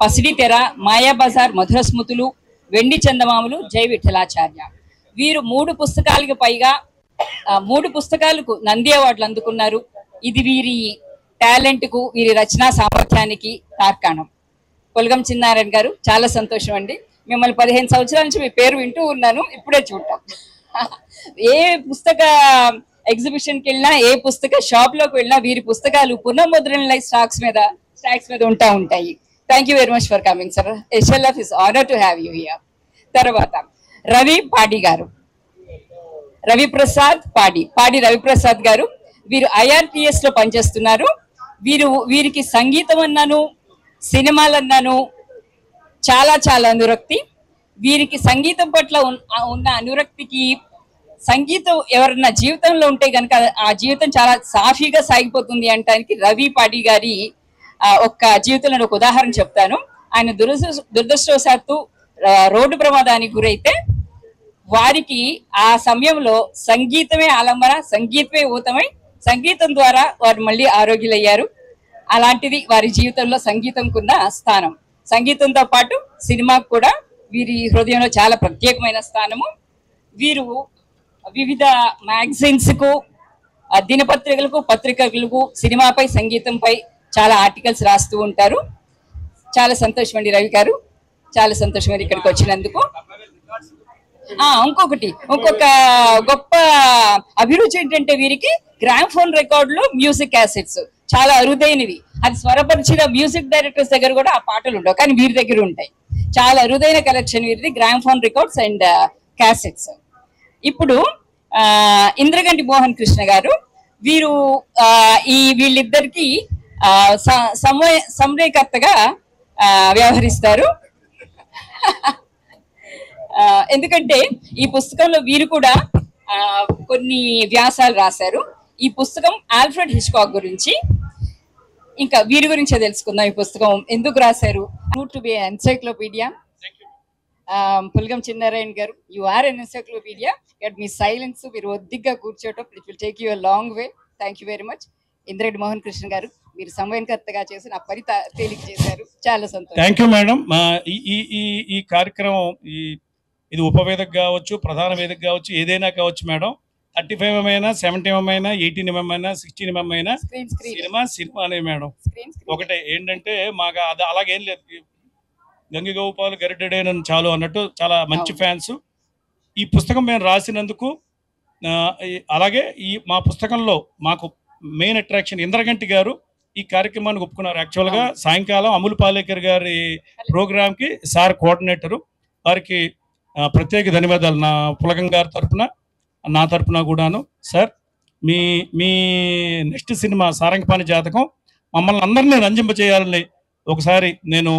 పసిడి తెర, మాయాబజార్, మధుర స్మృతులు, వెండి చందమామలు, జై విఠలాచార్య. వీరు 3 పుస్తకాలకు పైగా 3 పుస్తకాలకు నంది అవార్డులు అందుకున్నారు. ఇది వీరి టాలెంట్కు, వీరి రచనా సామర్థ్యానికి తార్కాణం. పులగం చిన్నారాయణ గారు, చాలా సంతోషం అండి. మిమ్మల్ని 15 సంవత్సరాల నుంచి మీ పేరు వింటూ ఉన్నాను, ఇప్పుడే చూడటం. ఏ పుస్తక ఎగ్జిబిషన్కి వెళ్ళినా, ఏ పుస్తక షాప్లోకి వెళ్ళినా వీరి పుస్తకాలు పునఃముద్రణ స్టాక్స్ మీద ఉంటాయి. Thank you very much for coming sir. HLF is honour to have you here. తర్వాత రవి పాడి గారు, పాడి రవిప్రసాద్ గారు. వీరు IRTS లో పనిచేస్తున్నారు. వీరికి సంగీతం అన్నాను, సినిమాలన్నాను చాలా చాలా అనురక్తి. వీరికి సంగీతం పట్ల ఉన్న అనురక్తికి, సంగీతం ఎవరన్నా జీవితంలో ఉంటే కనుక ఆ జీవితం చాలా సాఫీగా సాగిపోతుంది అనడానికి రవి పాడి గారి ఒక జీవితంలో ఒక ఉదాహరణ చెప్తాను. ఆయన దురదృష్టవశాత్తు రోడ్డు ప్రమాదానికి గురైతే వారికి ఆ సమయంలో సంగీతమే ఆలంబన, సంగీతమే ఊతమై, సంగీతం ద్వారా వారు మళ్ళీ ఆరోగ్యులయ్యారు. అలాంటిది వారి జీవితంలో సంగీతంకున్న స్థానం. సంగీతంతో పాటు సినిమాకు కూడా వీరి హృదయంలో చాలా ప్రత్యేకమైన స్థానము. వీరు వివిధ మ్యాగజైన్స్కు, దినపత్రికలకు, పత్రికలకు సినిమాపై, సంగీతంపై చాలా ఆర్టికల్స్ రాస్తూ ఉంటారు. చాలా సంతోషం అండి రవి గారు, చాలా సంతోషం గారు ఇక్కడికి వచ్చినందుకు. ఇంకొక గొప్ప అభిరుచి ఏంటంటే వీరికి గ్రామ్ఫోన్ రికార్డులు, మ్యూజిక్ క్యాసెట్స్ చాలా అరుదైనవి. అది స్వరపరిచిన మ్యూజిక్ డైరెక్టర్స్ దగ్గర కూడా ఆ పాటలు ఉండవు, కానీ వీరి దగ్గర ఉంటాయి. చాలా అరుదైన కలెక్షన్ వీరిది, గ్రామ్ఫోన్ రికార్డ్స్ అండ్ క్యాసెట్స్. ఇప్పుడు ఇంద్రగంటి మోహన్ కృష్ణ గారు, వీరు వీళ్ళిద్దరికి సమన్వయకర్తగా వ్యవహరిస్తారు. ఎందుకంటే ఈ పుస్తకంలో వీరు కూడా కొన్ని వ్యాసాలు రాశారు. ఈ పుస్తకం ఆల్ఫ్రెడ్ హిచ్కాక్ గురించి. ఇంకా వీరి గురించే తెలుసుకుందాం. ఈ పుస్తకం ఎందుకు రాశారు. To be encyclopedia. Pulagam Chinnarayana గారు, యు ఆర్ ఎన్ ఎన్సైక్లోపీడియా. మీ సైలెన్స్, మీరు ఒద్దిగ్గా కూర్చోవటం, it will take you a long way. Thank you very much. Indreddi Mohan Krishna గారు, మీరు సమన్వయకర్తగా చేసి నా పని తేలిక చేశారు. చాలా సంతోషం. Thank you madam. ఈ కార్యక్రమం ఇది ఉపవేదిక కావచ్చు, ప్రధాన వేదిక కావచ్చు, ఏదైనా కావచ్చు మేడం. 35mm అయినా, 70mm అయినా, 18mm అయినా, 16mm అయినా సినిమానే మేడం. ఒకటే ఏంటంటే మాకు అది అలాగేం లేదు. గంగిగోపాలు గరిటెడేనని చాలు అన్నట్టు చాలా మంచి ఫ్యాన్స్. ఈ పుస్తకం మేము రాసినందుకు, అలాగే మా పుస్తకంలో మాకు మెయిన్ అట్రాక్షన్ ఇంద్రగంటి గారు ఈ కార్యక్రమాన్ని ఒప్పుకున్నారు. యాక్చువల్గా సాయంకాలం అమూల్ పాలేకర్ గారి ప్రోగ్రామ్కి సార్ కోఆర్డినేటరు. వారికి ప్రత్యేక ధన్యవాదాలు నా పులగం గారి తరఫున, నా తరఫున కూడాను. సార్, మీ నెక్స్ట్ సినిమా సారంగపాణి జాతకం మమ్మల్ని అందరినీ రంజింపజేయాలని ఒకసారి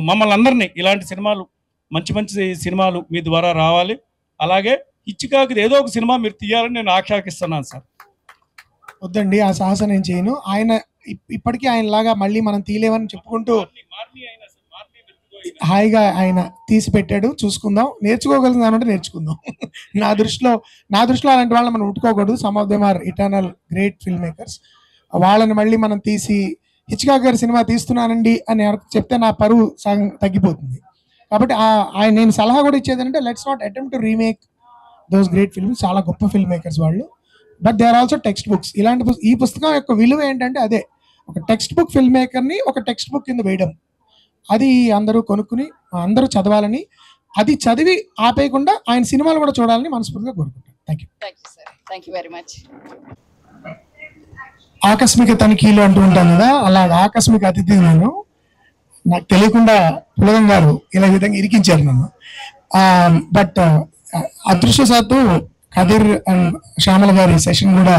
మమ్మల్ని అందరినీ ఇలాంటి సినిమాలు, మంచి మంచి సినిమాలు మీ ద్వారా రావాలి. అలాగే హిచ్కాక్ ఏదో ఒక సినిమా మీరు తీయాలని నేను ఆకాంక్షిస్తున్నాను సార్. వద్దండి, ఆ సాహసం నేను చేయను. ఆయన ఇప్పటికీ ఆయనలాగా మళ్ళీ మనం తీయలేమని చెప్పుకుంటూ హాయిగా ఆయన తీసి పెట్టాడు. చూసుకుందాం, నేర్చుకోగలుగుతానంటే నేర్చుకుందాం. నా దృష్టిలో అలాంటి వాళ్ళని మనం ఉట్టుకోకూడదు. Some of them are eternal great film makers. వాళ్ళని మళ్ళీ మనం తీసి హిచ్కాక్ గారి సినిమా తీస్తున్నానండి అని చెప్తే నా పరువు సగం తగ్గిపోతుంది. కాబట్టి నేను సలహా కూడా ఇచ్చేది అంటే, let's not attempt to remake those great films. చాలా గొప్ప ఫిల్మ్ మేకర్స్ వాళ్ళు. But they are also textbooks. ఈ పుస్తకం యొక్క విలువ ఏంటంటే అదే, ఒక టెక్స్ట్ బుక్ ఫిల్మ్ మేకర్ని ఒక టెక్స్ట్ బుక్ కింద వేయడం. అది అందరూ కొనుక్కుని అందరూ చదవాలని, అది చదివి ఆపేయకుండా ఆయన సినిమాలు కూడా చూడాలని మనస్ఫూర్తిగా కోరుకుంటాను. Thank you. Thank you very much. ఆకస్మిక తనిఖీలు అంటూ ఉంటాను కదా, అలా ఆకస్మిక అతిథి నేను. నాకు తెలియకుండా పులగం గారు ఇలా విధంగా ఇరికించారు నన్ను. బట్ అదృష్టశాత్తు కదిర్ అండ్ శ్యామల గారి సెషన్ కూడా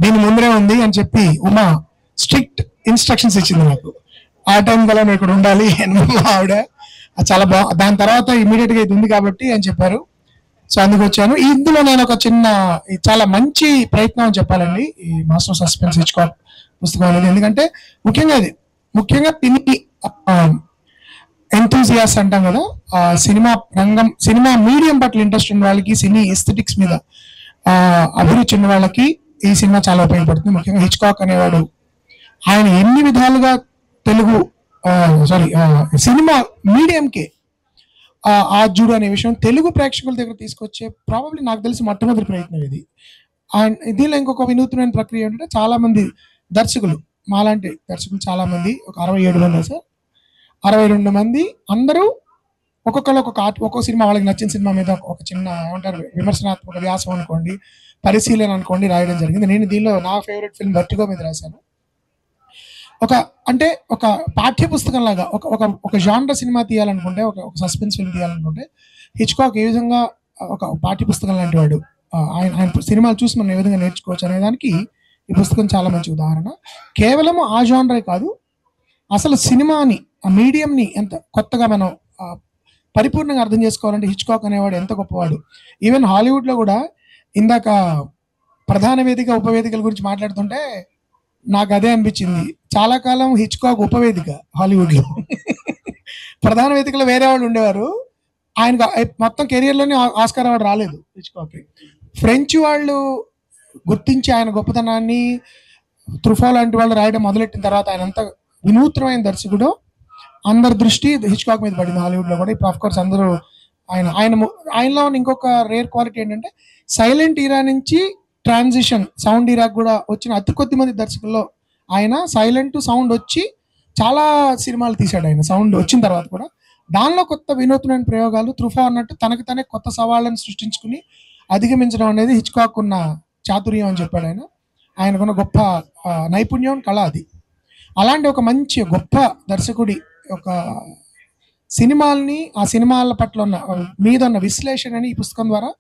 దీని ముందరే ఉంది అని చెప్పి ఉమా స్ట్రిక్ట్ ఇన్స్ట్రక్షన్స్ ఇచ్చింది నాకు. ఆ టైం కల్లా నేను ఇక్కడ ఉండాలి ఆవిడ. చాలా దాని తర్వాత ఇమీడియట్ గా ఇది ఉంది కాబట్టి అని చెప్పారు. సో అందుకు వచ్చాను. ఇందులో నేను ఒక చాలా మంచి ప్రయత్నం అని చెప్పాలండి ఈ మాస్టర్ సస్పెన్స్ హిచ్కాక్ పుస్తకం అనేది. ఎందుకంటే ముఖ్యంగా తిని ఎంతూజియాస్ అంటాం కదా, సినిమా రంగం, సినిమా మీడియం పట్ల ఇంట్రెస్ట్ ఉన్న వాళ్ళకి, సినీ ఎస్థెటిక్స్ మీద అభిరుచి ఉన్న వాళ్ళకి ఈ సినిమా చాలా ఉపయోగపడుతుంది. ముఖ్యంగా హిచ్కాక్ అనేవాడు ఆయన ఎన్ని విధాలుగా తెలుగు సారీ సినిమా మీడియంకే ఆద్యుడు అనే విషయం తెలుగు ప్రేక్షకుల దగ్గర తీసుకొచ్చే ప్రాబబ్లీ నాకు తెలిసి మొట్టమొదటి ప్రయత్నం ఇది. అండ్ దీనిలో ఇంకొక వినూత్నమైన ప్రక్రియ ఏంటంటే చాలా మంది దర్శకులు, మాలాంటి దర్శకులు చాలా మంది, ఒక 67 మంది సార్, 62 మంది, అందరూ ఒక్కొక్కరు ఒక్కొక్క సినిమా వాళ్ళకి నచ్చిన సినిమా మీద ఒక చిన్న ఏమంటారు విమర్శనాత్మక వ్యాసం అనుకోండి, పరిశీలన అనుకోండి రాయడం జరిగింది. నేను దీనిలో నా ఫేవరెట్ ఫిల్మ్ వర్టిగో మీద రాశాను. అంటే ఒక పాఠ్య పుస్తకం లాగా ఒక జానర్ సినిమా తీయాలనుకుంటే, ఒక సస్పెన్స్ ఫిల్మ్ తీయాలనుకుంటే హిచ్కాక్ ఏ విధంగా ఒక పాఠ్య పుస్తకం లాంటి వాడు, ఆయన సినిమాలు చూసి మనం ఏ విధంగా నేర్చుకోవచ్చు అనే దానికి ఈ పుస్తకం చాలా మంచి ఉదాహరణ. కేవలం ఆ జానరే కాదు, అసలు సినిమాని, ఆ మీడియంని ఎంత కొత్తగా మనం పరిపూర్ణంగా అర్థం చేసుకోవాలంటే హిచ్కాక్ అనేవాడు ఎంత గొప్పవాడు. ఈవెన్ హాలీవుడ్లో కూడా ఇందాక ప్రధాన వేదిక ఉపవేదికల గురించి మాట్లాడుతుంటే నాకు అదే అనిపించింది. చాలా కాలం హిచ్కాక్ ఉపవేదిక హాలీవుడ్లో. ప్రధాన వేదికలో వేరే వాళ్ళు ఉండేవారు. ఆయన మొత్తం కెరియర్లోనే ఆస్కార్ అవార్డు రాలేదు హిచ్కాక్. ఫ్రెంచ్ వాళ్ళు గుర్తించి ఆయన గొప్పతనాన్ని త్రుఫా లాంటి వాళ్ళు రాయడం మొదలెట్టిన తర్వాత ఆయన అంత వినూత్నమైన దర్శకుడు, అందరి దృష్టి హిచ్కాక్ మీద పడింది హాలీవుడ్లో కూడా. ఇప్పుడు ఆఫ్ కోర్స్ అందరూ ఆయనలో ఉన్న ఇంకొక రేర్ క్వాలిటీ ఏంటంటే సైలెంట్ ఈరా నుంచి ట్రాన్సిషన్ సౌండ్ ఈరాకు కూడా వచ్చిన అతి కొద్ది మంది దర్శకుల్లో ఆయన. సైలెంట్ సౌండ్ వచ్చి చాలా సినిమాలు తీశాడు ఆయన సౌండ్ వచ్చిన తర్వాత కూడా. దానిలో కొత్త వినూత్నమైన ప్రయోగాలు, త్రుఫా అన్నట్టు తనకు తనే కొత్త సవాళ్ళను సృష్టించుకుని అధిగమించడం అనేది హిచ్కాక్ ఉన్న చాతుర్యం అని చెప్పాడు ఆయన. ఆయనకున్న గొప్ప నైపుణ్యం, కళ అది. అలాంటి ఒక మంచి గొప్ప దర్శకుడి ఒక సినిమాల్ని, ఆ సినిమాల పట్ల ఉన్న మీద ఉన్న విశ్లేషణని ఈ పుస్తకం ద్వారా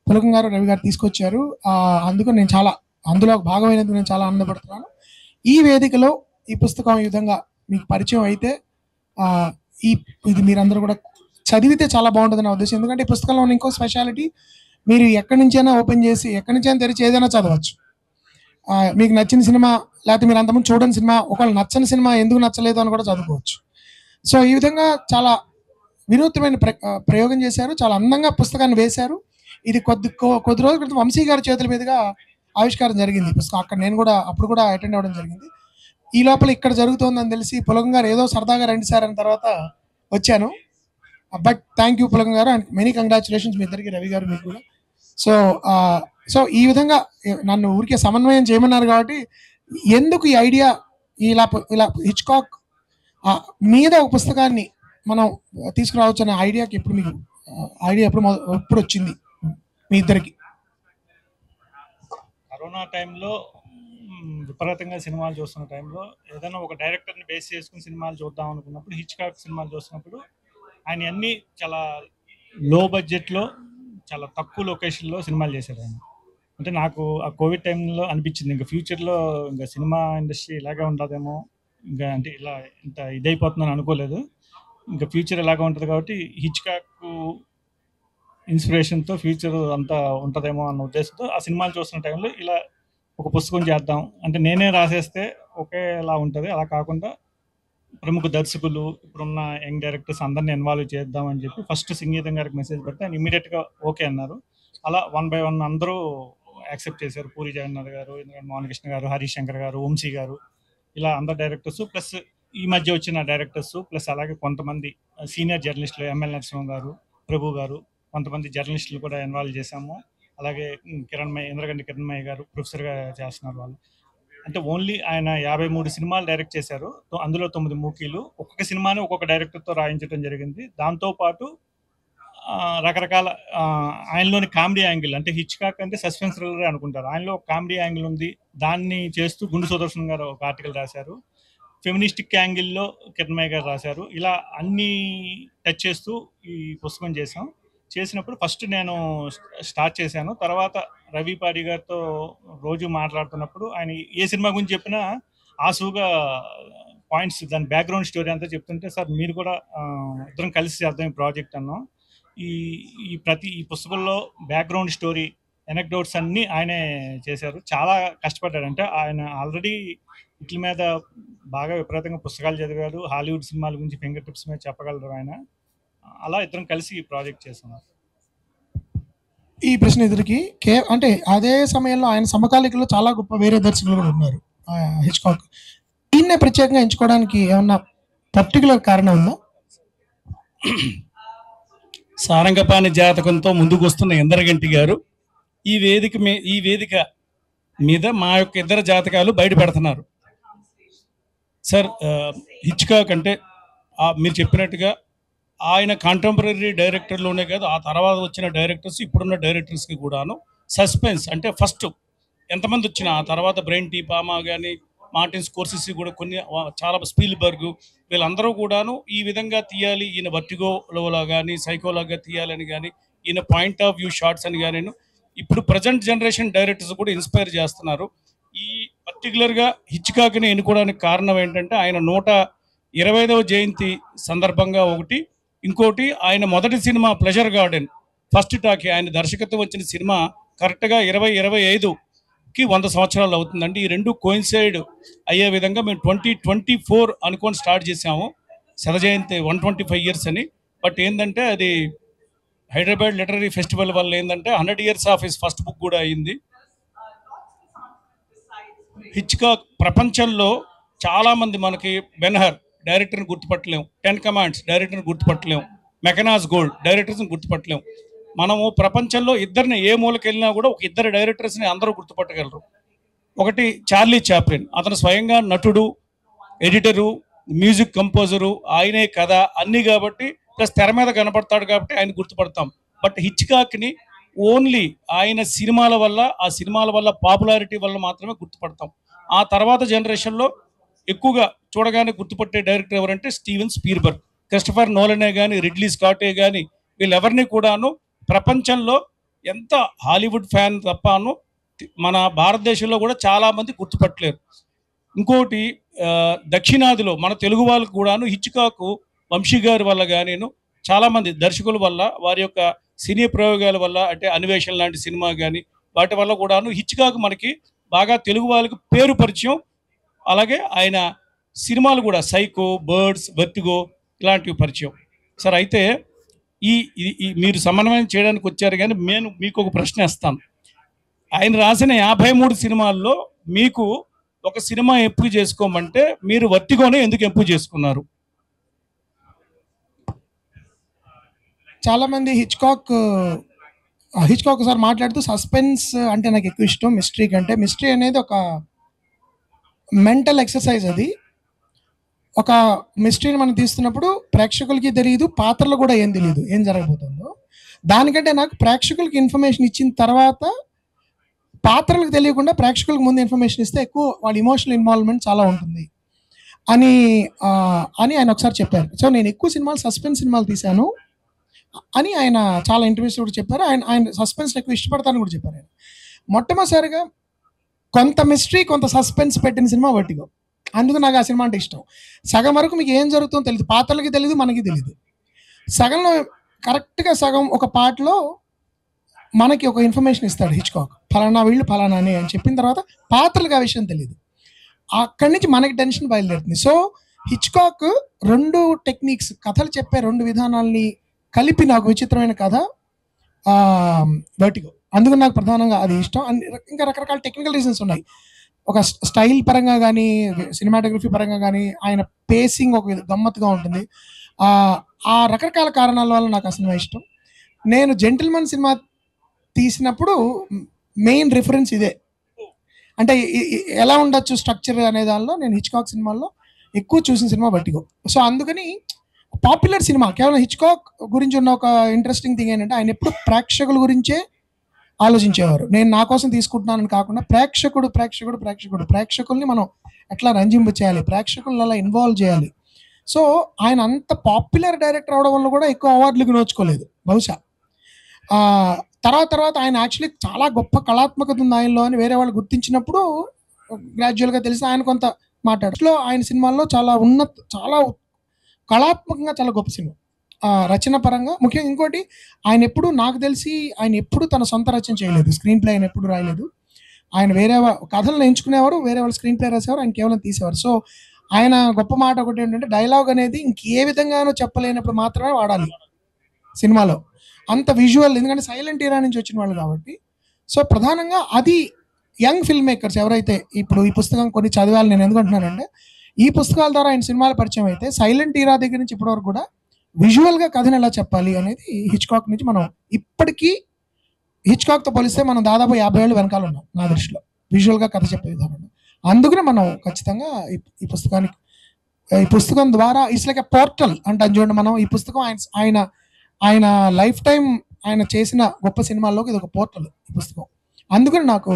పులకం గారు, రవి గారు తీసుకొచ్చారు. అందుకు నేను చాలా, అందులో భాగమైనందుకు నేను చాలా ఆనందపడుతున్నాను. ఈ వేదికలో ఈ పుస్తకం ఈ విధంగా మీకు పరిచయం అయితే ఇది మీరందరూ కూడా చదివితే చాలా బాగుంటుంది నా ఉద్దేశం. ఎందుకంటే ఈ పుస్తకంలో ఉన్న ఇంకో స్పెషాలిటీ, మీరు ఎక్కడి నుంచైనా ఓపెన్ చేసి ఎక్కడి నుంచైనా తెరిచి ఏదైనా చదవచ్చు. మీకు నచ్చిన సినిమా, లేకపోతే మీరు అంతకుముందు చూడని సినిమా, ఒకవేళ నచ్చని సినిమా ఎందుకు నచ్చలేదు అని కూడా చదువుకోవచ్చు. సో ఈ విధంగా చాలా వినూత్నమైన ప్రయోగం చేశారు. చాలా అందంగా పుస్తకాన్ని వేశారు. ఇది కొద్ది రోజుల క్రితం వంశీ గారి చేతుల మీదుగా ఆవిష్కారం జరిగింది పుస్తకం. అక్కడ నేను కూడా అప్పుడు కూడా అటెండ్ అవ్వడం జరిగింది. ఈ లోపల ఇక్కడ జరుగుతుందని తెలిసి పులకం గారు ఏదో సరదాగా రండి సార్ అని తర్వాత వచ్చాను. బట్ థ్యాంక్ యూ పులకం గారు, అండ్ మెనీ కంగ్రాచులేషన్స్ మీ ఇద్దరికి, రవి గారు మీకు కూడా. సో ఈ విధంగా నన్ను ఊరికే సమన్వయం చేయమన్నారు కాబట్టి, ఎందుకు ఈ ఐడియా ఇలా హిచ్కాక్ మీద ఒక పుస్తకాన్ని మనం తీసుకురావచ్చు అనే ఐడియాకి ఎప్పుడు మీకు ఐడియా ఎప్పుడు వచ్చింది మీ ఇద్దరికి? కరోనా టైంలో విపరీతంగా సినిమాలు చూస్తున్న టైంలో ఏదైనా ఒక డైరెక్టర్ని బేస్ చేసుకుని సినిమాలు చూద్దాం అనుకున్నప్పుడు, హిచ్కాక్ సినిమాలు చూస్తున్నప్పుడు ఆయన అన్నీ చాలా లో బడ్జెట్లో, చాలా తక్కువ లొకేషన్లో సినిమాలు చేశారు ఆయన. అంటే నాకు ఆ కోవిడ్ టైంలో అనిపించింది, ఇంకా ఫ్యూచర్లో ఇంకా సినిమా ఇండస్ట్రీ ఇలాగే ఉండదేమో, ఇంకా అంటే ఇలా ఇంత ఇదైపోతుందని అనుకోలేదు. ఇంకా ఫ్యూచర్ ఇలాగే ఉంటుంది కాబట్టి హిచ్కాక్ ఇన్స్పిరేషన్తో ఫ్యూచర్ అంతా ఉంటుందేమో అన్న ఉద్దేశంతో ఆ సినిమాలు చూస్తున్న టైంలో ఇలా ఒక పుస్తకం చేద్దాం అంటే, నేనే రాసేస్తే ఒకేలా ఉంటుంది, అలా కాకుండా ప్రముఖ దర్శకులు, ఇప్పుడున్న యంగ్ డైరెక్టర్స్ అందరినీ ఇన్వాల్వ్ చేద్దామని చెప్పి ఫస్ట్ సంగీతం గారికి మెసేజ్ పెడితే ఆయన ఇమీడియట్గా ఓకే అన్నారు. అలా 1 by 1 అందరూ యాక్సెప్ట్ చేశారు. పూరి జగన్నాథ్ గారు, ఎందుకంటే మోహనకృష్ణ గారు, హరీష్ శంకర్ గారు, వంశీ గారు, ఇలా అందరు డైరెక్టర్స్, ప్లస్ ఈ మధ్య వచ్చిన డైరెక్టర్స్, ప్లస్ అలాగే కొంతమంది సీనియర్ జర్నలిస్టులు, ఎంఎల్ నరసింహ గారు, ప్రభు గారు, కొంతమంది జర్నలిస్టులు కూడా ఇన్వాల్వ్ చేశాము. అలాగే ఇంద్రగంటి కిరణ్మయ్య గారు ప్రొఫెసర్గా చేస్తున్నారు వాళ్ళు. అంటే ఓన్లీ ఆయన 53 సినిమాలు డైరెక్ట్ చేశారు. అందులో 9 మూకీలు. ఒక్కొక్క సినిమాని ఒక్కొక్క డైరెక్టర్తో రాయించడం జరిగింది. దాంతోపాటు రకరకాల ఆయనలోని కామెడీ యాంగిల్, అంటే హిచ్కాక్ అంటే సస్పెన్స్ థ్రిల్లర్ అనుకుంటారు, ఆయనలో ఒక కామెడీ యాంగిల్ ఉంది. దాన్ని చేస్తూ గుండు సుదర్శన్ గారు ఒక ఆర్టికల్ రాశారు. ఫెమినిస్టిక్ యాంగిల్లో కిరణ్మయ్య గారు రాశారు. ఇలా అన్నీ టచ్ చేస్తూ ఈ పుస్తకం చేసినప్పుడు ఫస్ట్ నేను స్టార్ట్ చేశాను. తర్వాత రవి పాడి గారితో రోజు మాట్లాడుతున్నప్పుడు ఆయన ఏ సినిమా గురించి చెప్పినా ఆసుగా పాయింట్స్, దాని బ్యాక్గ్రౌండ్ స్టోరీ అంతా చెప్తుంటే, సార్ మీరు కూడా ఇద్దరం కలిసి చేద్దాం ఈ ప్రాజెక్ట్ అన్నాం. ఈ పుస్తకంలో బ్యాక్గ్రౌండ్ స్టోరీ, ఎనెక్డోట్స్ అన్నీ ఆయనే చేశారు. చాలా కష్టపడ్డాడు. అంటే ఆయన ఆల్రెడీ వీటి మీద బాగా విపరీతంగా పుస్తకాలు చదివారు. హాలీవుడ్ సినిమాల గురించి ఫింగర్ టిప్స్ మీద చెప్పగలరు ఆయన. అలా ఇద్దరం కలిసి ఈ ప్రాజెక్ట్ చేసాం. ఈ ప్రశ్న ఎదురికి అంటే అదే సమయంలో ఆయన సమకాలికలో చాలా గొప్ప వేరే దర్శకులు కూడా ఉన్నారు హిచ్కాక్. దీన్నే ప్రత్యేకంగా ఎంచుకోవడానికి ఏమన్నా పర్టికులర్ కారణం ఉందా? సారంగపాణి జాతకంతో ముందుకు వస్తున్న ఇంద్రగంటి గారు ఈ వేదిక మీద మా యొక్క ఇద్దరు జాతకాలు బయట పెడుతున్నారు సార్. హిచ్కాక్ అంటే మీరు చెప్పినట్టుగా ఆయన కాంటెంపరీ డైరెక్టర్లోనే కాదు, ఆ తర్వాత వచ్చిన డైరెక్టర్స్, ఇప్పుడున్న డైరెక్టర్స్కి కూడాను సస్పెన్స్ అంటే ఫస్ట్ ఎంతమంది వచ్చినా ఆ తర్వాత బ్రైన్ టీ పామా కానీ మార్టిన్ స్కోర్సెసీ కూడా కొన్ని చాలా స్పీల్బర్గ్ వీళ్ళందరూ కూడాను ఈ విధంగా తీయాలి, ఈయన వర్టిగోలో కానీ సైకోలాగా తీయాలని కానీ, ఈయన పాయింట్ ఆఫ్ వ్యూ షార్ట్స్ అని కానీ ఇప్పుడు ప్రజెంట్ జనరేషన్ డైరెక్టర్స్ కూడా ఇన్స్పైర్ చేస్తున్నారు. ఈ పర్టికులర్గా హిచ్కాక్ని ఎన్నుకోవడానికి కారణం ఏంటంటే ఆయన 125వ జయంతి సందర్భంగా ఒకటి, ఇంకోటి ఆయన మొదటి cinema pleasure garden first talkie ఆయన దర్శకత్వం వచ్చిన సినిమా కరెక్ట్గా 2025కి 100 సంవత్సరాలు అవుతుందండి. ఈ రెండు కోయిన్సైడ్ అయ్యే విధంగా మేము 2024 అనుకొని స్టార్ట్ చేసాము, శత జయంతి 125 years అని. బట్ ఏంటంటే అది హైదరాబాద్ లిటరరీ ఫెస్టివల్ వల్ల ఏంటంటే 100 years of his first book కూడా అయింది. హిచ్కాక్ ప్రపంచంలో చాలామంది మనకి బెన్హర్ డైరెక్టర్ని గుర్తుపట్టలేం, 10 కమాండ్స్ డైరెక్టర్ని గుర్తుపట్టలేం, మెకనాస్ గోల్డ్ డైరెక్టర్స్ని గుర్తుపట్టలేం. మనము ప్రపంచంలో ఇద్దరిని ఏ మూలకి వెళ్ళినా కూడా ఒక ఇద్దరు డైరెక్టర్స్ని అందరూ గుర్తుపట్టగలరు. ఒకటి చార్లీ చాప్లిన్, అతను స్వయంగా నటుడు, ఎడిటరు, మ్యూజిక్ కంపోజరు, ఆయనే కథ అన్నీ కాబట్టి ప్లస్ తెర మీద కనపడతాడు కాబట్టి ఆయన గుర్తుపడతాం. బట్ హిచ్కాక్ని ఓన్లీ ఆయన సినిమాల వల్ల, ఆ సినిమాల వల్ల పాపులారిటీ వల్ల మాత్రమే గుర్తుపడతాం. ఆ తర్వాత జనరేషన్లో ఎక్కువగా చూడగానే గుర్తుపట్టే డైరెక్టర్ ఎవరంటే స్టీవెన్ స్పీల్బర్గ్, క్రిస్టఫర్ నోలనే కానీ, రిడ్లీ స్కాటే కానీ, వీళ్ళెవరిని కూడాను ప్రపంచంలో ఎంత హాలీవుడ్ ఫ్యాన్ తప్పను మన భారతదేశంలో కూడా చాలామంది గుర్తుపట్టలేరు. ఇంకోటి దక్షిణాదిలో మన తెలుగు వాళ్ళకు కూడాను హిచ్కాక్ వంశీ గారి వల్ల కానీ చాలామంది దర్శకుల వల్ల వారి యొక్క సినీ ప్రయోగాల వల్ల అంటే అన్వేషణ లాంటి సినిమా కానీ వాటి వల్ల కూడాను హిచ్కాక్ మనకి బాగా తెలుగు వాళ్ళకి పేరు పరిచయం. అలాగే ఆయన సినిమాలు కూడా సైకో, బర్డ్స్, వెర్టిగో ఇలాంటివి పరిచయం సార్. అయితే ఈ మీరు సమన్వయం చేయడానికి వచ్చారు కానీ నేను మీకు ఒక ప్రశ్న ఇస్తాను. ఆయన రాసిన 53 సినిమాల్లో మీకు ఒక సినిమా ఎంపిక చేసుకోమంటే మీరు వర్టిగోనే ఎందుకు ఎంపిక చేసుకున్నారు? చాలామంది హిచ్కాక్ సార్ మాట్లాడుతూ సస్పెన్స్ అంటే నాకు ఎక్కువ ఇష్టం మిస్టరీ కంటే. మిస్టరీ అనేది ఒక మెంటల్ ఎక్సర్సైజ్. అది ఒక మిస్టరీని మనం తీస్తున్నప్పుడు ప్రేక్షకులకి తెలియదు, పాత్రలు కూడా ఏం తెలియదు ఏం జరగబోతుందో. దానికంటే నాకు ప్రేక్షకులకి ఇన్ఫర్మేషన్ ఇచ్చిన తర్వాత పాత్రలకు తెలియకుండా ప్రేక్షకులకు ముందు ఇన్ఫర్మేషన్ ఇస్తే ఎక్కువ వాళ్ళ ఇమోషనల్ ఇన్వాల్వ్మెంట్ చాలా ఉంటుంది అని ఆయన ఒకసారి చెప్పారు. సో నేను ఎక్కువ సినిమాలు సస్పెన్స్ సినిమాలు తీశాను అని ఆయన చాలా ఇంటర్వ్యూస్ కూడా చెప్పారు. ఆయన సస్పెన్స్ ఎక్కువ ఇష్టపడతానని కూడా చెప్పారు. ఆయన మొట్టమొదటిసారిగా కొంత మిస్టరీ కొంత సస్పెన్స్ పెట్టిన సినిమా వర్టిగో. అందుకు నాకు ఆ సినిమా అంటే ఇష్టం. సగం వరకు మీకు ఏం జరుగుతుందో తెలియదు, పాత్రలకి తెలియదు, మనకి తెలియదు. సగంలో కరెక్ట్గా సగం ఒక పాటలో మనకి ఒక ఇన్ఫర్మేషన్ ఇస్తాడు హిచ్కాక్, ఫలానా వీళ్ళు ఫలానా అని చెప్పిన తర్వాత పాత్రలకు ఆ విషయం తెలియదు. అక్కడి నుంచి మనకి టెన్షన్ బయలుదేరుతుంది. సో హిచ్కాక్ 2 టెక్నిక్స్, కథలు చెప్పే 2 విధానాల్ని కలిపి నాకు విచిత్రమైన కథ వర్టిగో. అందుకు నాకు ప్రధానంగా అది ఇష్టం. ఇంకా రకరకాల టెక్నికల్ రీజన్స్ ఉన్నాయి. ఒక స్టైల్ పరంగా కానీ, సినిమాటోగ్రఫీ పరంగా కానీ, ఆయన పేసింగ్ ఒక గమ్మత్తుగా ఉంటుంది. ఆ రకరకాల కారణాల వల్ల నాకు ఆ సినిమా ఇష్టం. నేను జెంటిల్మన్ సినిమా తీసినప్పుడు మెయిన్ రిఫరెన్స్ ఇదే. అంటే ఎలా ఉండొచ్చు స్ట్రక్చర్ అనే దానిలో నేను హిచ్కాక్ సినిమాల్లో ఎక్కువ చూసిన సినిమా వర్టిగో. సో అందుకని పాపులర్ సినిమా కేవలం హిచ్కాక్ గురించి ఉన్న ఒక ఇంట్రెస్టింగ్ థింగ్ ఏంటంటే ఆయన ఎప్పుడు ప్రేక్షకుల గురించే ఆలోచించేవారు. నేను నా కోసం తీసుకుంటున్నానని కాకుండా ప్రేక్షకుల్ని మనం ఎట్లా రంజింపు చేయాలి, ప్రేక్షకులను ఎలా ఇన్వాల్వ్ చేయాలి. సో ఆయన అంత పాపులర్ డైరెక్టర్ అవడం వల్ల కూడా ఎక్కువ అవార్డులకు నోచుకోలేదు బహుశా. తర్వాత ఆయన యాక్చువల్లీ చాలా గొప్ప కళాత్మకత ఉంది ఆయనలో అని వేరే వాళ్ళు గుర్తించినప్పుడు గ్రాడ్యువల్గా తెలిసి ఆయన కొంత మాట్లాడట్లో ఆయన సినిమాల్లో చాలా కళాత్మకంగా చాలా గొప్ప సినిమా రచన పరంగా. ముఖ్యంగా ఇంకోటి ఆయన ఎప్పుడు నాకు తెలిసి ఆయన ఎప్పుడు తన సొంత రచన చేయలేదు, స్క్రీన్ ప్లే ఆయన ఎప్పుడు రాయలేదు. ఆయన వేరే కథలను ఎంచుకునేవారు, వేరే వాళ్ళు స్క్రీన్ ప్లే రాసేవారు, ఆయన కేవలం తీసేవారు. సో ఆయన గొప్ప మాట ఒకటి ఏంటంటే డైలాగ్ అనేది ఇంకే విధంగానో చెప్పలేనప్పుడు మాత్రమే వాడాలి సినిమాలో. అంత విజువల్, ఎందుకంటే సైలెంట్ ఈరా నుంచి వచ్చిన వాళ్ళు కాబట్టి. సో ప్రధానంగా అది యంగ్ ఫిల్మ్ మేకర్స్ ఎవరైతే ఇప్పుడు ఈ పుస్తకం కొన్ని చదివాలి నేను ఎందుకంటున్నానంటే ఈ పుస్తకాల ద్వారా ఆయన సినిమాల పరిచయం అయితే సైలెంట్ ఈరా దగ్గర నుంచి ఇప్పటివరకు కూడా విజువల్గా కథను ఎలా చెప్పాలి అనేది హిచ్కాక్ నుంచి మనం ఇప్పటికీ హిచ్కాక్తో పోలిస్తే మనం దాదాపు 50 ఏళ్ళు వెనకాల ఉన్నాం నా దృష్టిలో విజువల్గా కథ చెప్పే విధానంలో. అందుకనే మనం ఖచ్చితంగా ఈ పుస్తకం ద్వారా ఇట్స్ లైక్ ఎ పోర్టల్ అంటాను చూడండి. మనం ఈ పుస్తకం ఆయన ఆయన లైఫ్ టైం ఆయన చేసిన గొప్ప సినిమాల్లోకి ఇది ఒక పోర్టల్ ఈ పుస్తకం. అందుకని నాకు